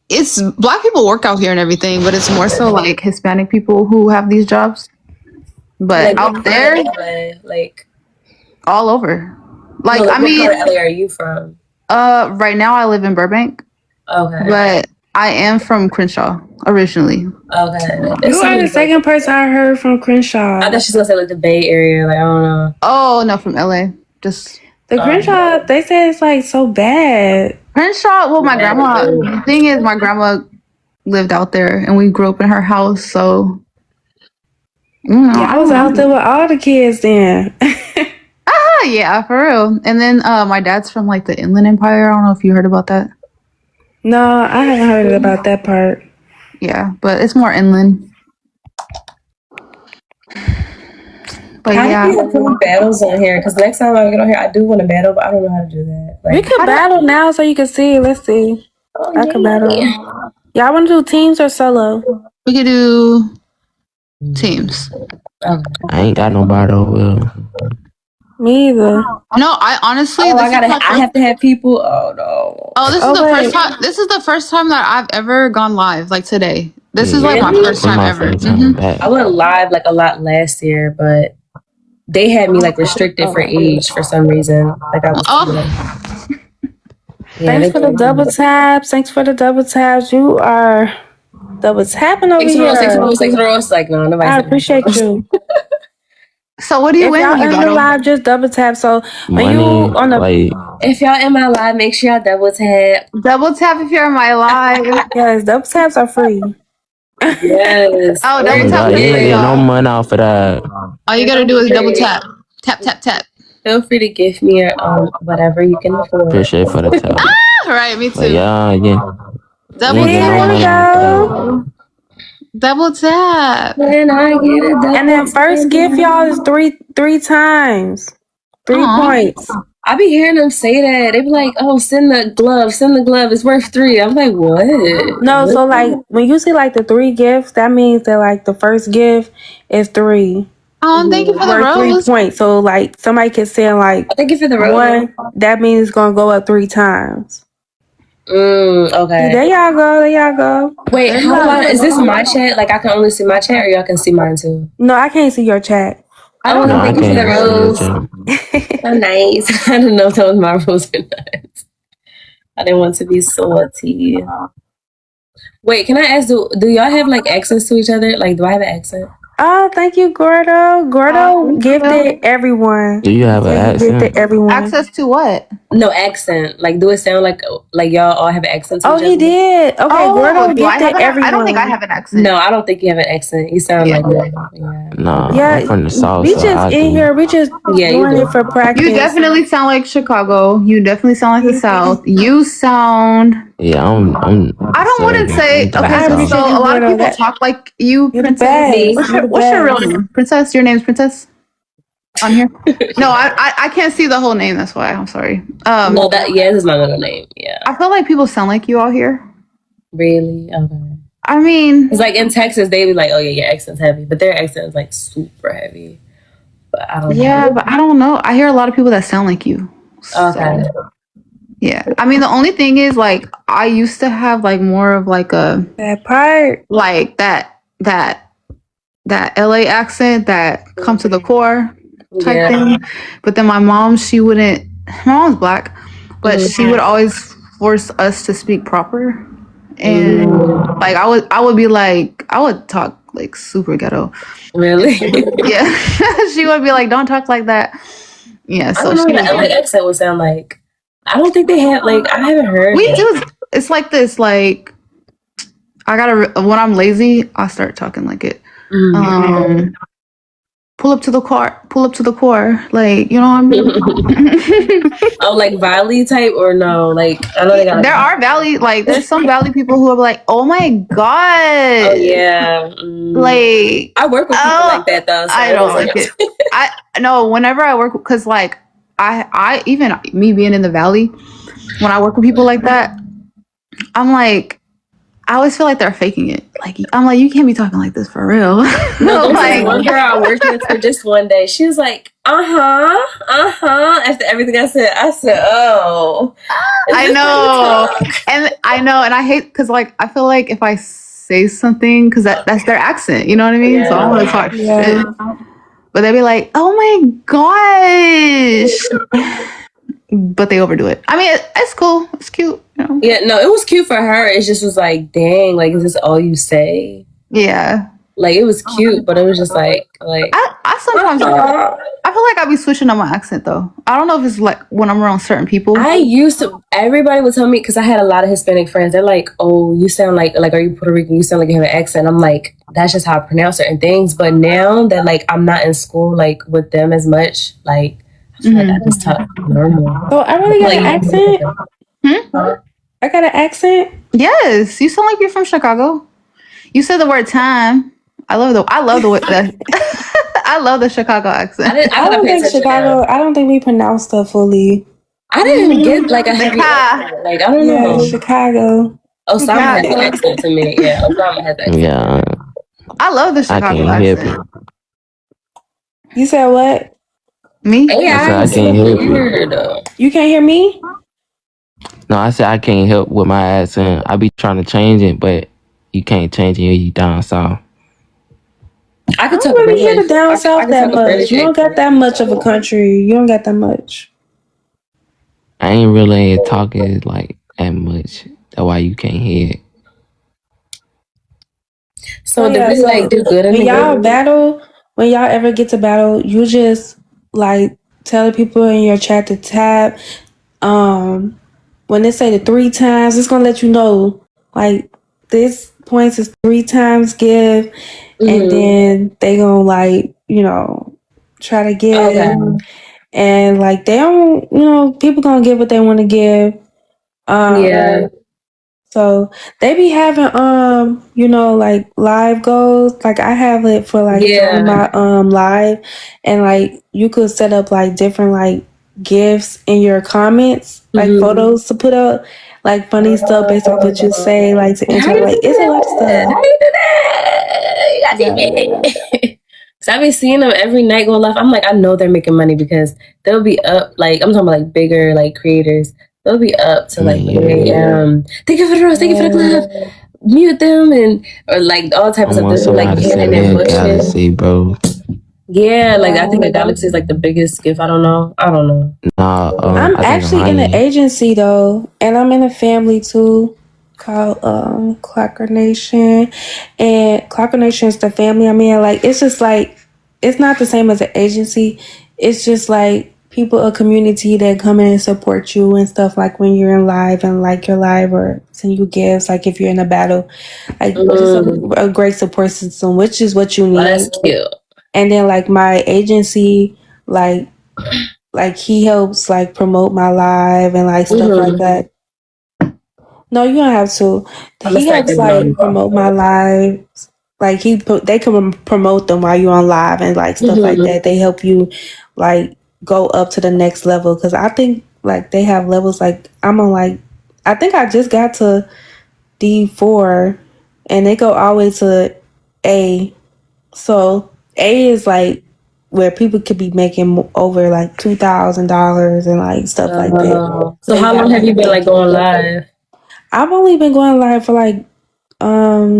it's black people work out here and everything, but it's more so like Hispanic people who have these jobs. But out there, like all over. Like what part of LA are you from? Right now I live in Burbank. Okay. But I am from Crenshaw originally. Okay. You are the second person I heard from Crenshaw. I thought she was gonna say like the Bay Area, like I don't know. Oh no, from LA. Just the Crenshaw, they say it's like so bad. Crenshaw, well my grandma, the thing is my grandma lived out there and we grew up in her house, so I was out there with all the kids then. Yeah, for real. And then my dad's from like the Inland Empire. I don't know if you heard about that. No, I haven't heard about that part. Yeah, but it's more inland. But how do you have battles on here? Because next time I get on here, I do want to battle, but I don't know how to do that. Like, we could battle now so you can see. Let's see. I could battle. Y'all want to do teams or solo? We could do teams. Okay. I ain't got no battle. Me either. No, I honestly. I have to have people. Oh no. Oh, this is the first time. This is the first time that I've ever gone live. Like today. This is like my first time ever. I went live like a lot last year, but they had me like restricted for age for some reason. Like I was. Thanks for the double taps. Thanks for the double taps. You are double tapping over here. Thanks, like no, nobody. I appreciate you. So what do you win? If y'all in the live, just double tap. So when you on the, if y'all in my live, make sure y'all double tap. Double tap if you're in my live. Yes, double taps are free. Yes. Oh, double tap. Yeah, no money off of that. All you gotta do is double tap, tap, tap, tap. Feel free to give me whatever you can afford. Appreciate for the tap. Right, me too. But yeah. Double tap. Double tap. And I get it. And then first gift, y'all, is three times. 3 points. I be hearing them say that. They be like, oh, send the glove. It's worth 3. I'm like, what? No, so like when you see like the 3 gifts, that means that like the first gift is 3. Oh, thank you for the rose. 3 points. So like somebody can say like, thank you for the rose. 1, that means it's gonna go up 3 times. Okay. There y'all go. Wait, how long is this my chat? Like I can only see my chat, or y'all can see mine too? No, I can't see your chat. I don't know. Thank you for the rose. So nice. I don't know if that was my rose or not. I didn't want to be salty. Wait, can I ask? Do y'all have like accents to each other? Like, do I have an accent? Oh, thank you, Gordo. Gordo gifted everyone. Do you have an accent? Gifted everyone. Access to what? No accent. Like, do it sound like y'all all have accents? Oh, he did. Okay, Gordo gifted everyone. I don't think I have an accent. No, I don't think you have an accent. You sound like No, I'm from the south. We just in here. We just doing it for practice. You definitely sound like Chicago. You definitely sound like the South. You sound. Yeah, I'm. I don't want to say. Okay, so a lot of people talk like you, Princess. What's your real name? Princess. Your name's Princess. On here? No, I can't see the whole name. That's why I'm sorry. No, this is my middle name. Yeah. I feel like people sound like you out here. Really? Okay. I mean, it's like in Texas, they be like, "Oh yeah, your accent's heavy," but their accent is like super heavy. But I don't know. Yeah, but I don't know. I hear a lot of people that sound like you. Okay. So, yeah. I mean, the only thing is, like, I used to have like more of like that part, like that LA accent that come to the core type thing. But then my mom, my mom's black, but she would always force us to speak proper. And like I would be like, I would talk like super ghetto. Really? Yeah. She would be like, don't talk like that. Yeah, so I don't know what the LA accent would sound like. I don't think they have, like, I haven't heard we that. do. It's like this, like, I gotta, when I'm lazy, I start talking like it. Pull up to the car, like, you know what I mean? Oh, like Valley type, or no? Like, I know they got, like, there are Valley, like, there's some Valley people who are like, oh my god. Oh yeah. Like, I work with people like that though, so I don't like it. I know whenever I work, because like I even me being in the Valley, when I work with people like that, I'm like, I always feel like they're faking it. Like, I'm like, you can't be talking like this for real. No, like, one girl I worked with for just one day, she was like, after everything I said, oh. I know. And I hate, because like I feel like if I say something, because that's their accent, you know what I mean? Yeah. So I don't want to talk shit. But they'd be like, oh my gosh. But they overdo it. I mean, it's cool. It's cute. You know? Yeah, no, it was cute for her. It just was like, dang, like, is this all you say? Yeah. Like, it was cute, but it was just like I sometimes I feel like I be switching on my accent though. I don't know if it's like when I'm around certain people. I used to. Everybody would tell me, because I had a lot of Hispanic friends. They're like, "Oh, you sound like are you Puerto Rican? You sound like you have an accent." I'm like, that's just how I pronounce certain things. But now that like I'm not in school like with them as much, like I feel like I just talk normal. Oh, I really got an accent. I got an accent. Yes, you sound like you're from Chicago. You said the word time. I love the I love the Chicago accent. I don't think Chicago. I don't think we pronounced it fully. I didn't even get like a heavy accent. Like, I don't know. Chicago. Osama had the accent to me. Yeah, Osama had that accent. Yeah. I love the Chicago accent. You said what? Me? I can't hear you. You can't hear me? No, I said I can't help with my accent. I be trying to change it, but you can't change it. You down south. I could don't really hear the down south that much. You don't got that much of a country. You don't got that much. I ain't really talking like that much. That's why you can't hear it. So did we like do good in when y'all battle? When y'all ever get to battle, you just like tell the people in your chat to tap. When they say the 3 times, it's gonna let you know like this points is 3 times give, and then they gonna like, you know, try to give, and like they don't, you know, people gonna give what they want to give. So they be having you know, like live goals. Like I have it for like my live, and like you could set up like different like gifts in your comments, like photos to put up, like funny stuff based off what you say, like to interact. Like it's a lot of stuff. How you do that? You got So I be seeing them every night go live. I'm like, I know they're making money because they'll be up. Like I'm talking about like bigger like creators. They'll be up to like 3 a.m. Thank you for the rose. Thank you for the glove. Mute them or like all types of stuff. Like getting in their Galaxy, bro. Yeah, like I think a galaxy is like the biggest gift. I don't know. Nah, I'm actually in an agency though, and I'm in a family too called Clocker Nation, and Clocker Nation is the family I'm in. Like it's just like it's not the same as an agency. It's just like people, a community that come in and support you and stuff, like when you're in live and like your live or send you gifts, like if you're in a battle, like just a great support system, which is what you need. That's cute. And then like my agency, like he helps like promote my live and like stuff like that. No, you don't have to. He helps like promote my lives. Like they can promote them while you're on live and like stuff like that. They help you like go up to the next level, because I think like they have levels. Like I'm on like, I think I just got to D4 and they go all the way to A. So A is like where people could be making over like $2,000 and like stuff like that. So how long have you been like going live? I've only been going live for like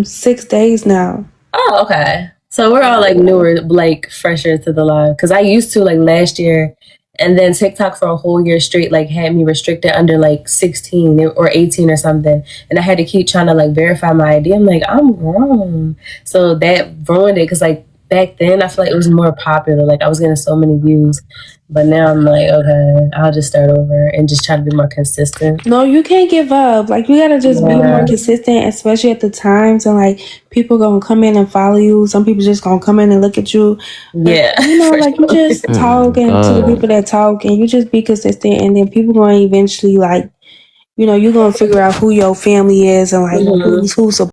6 days now. Oh, okay. So we're all like newer, like fresher to the live. Because I used to like last year, And then TikTok for a whole year straight like had me restricted under like 16 or 18 or something. And I had to keep trying to like verify my ID. I'm like, I'm wrong. So that ruined it because like back then I feel like it was more popular. Like I was getting so many views. But now I'm like, okay, I'll just start over and just try to be more consistent. No, you can't give up. Like you gotta just be more consistent, especially at the times and like people gonna come in and follow you. Some people just gonna come in and look at you. Yeah. But, you know, like you just talk and to the people that talk and you just be consistent and then people gonna eventually like, you know, you're gonna figure out who your family is and like who's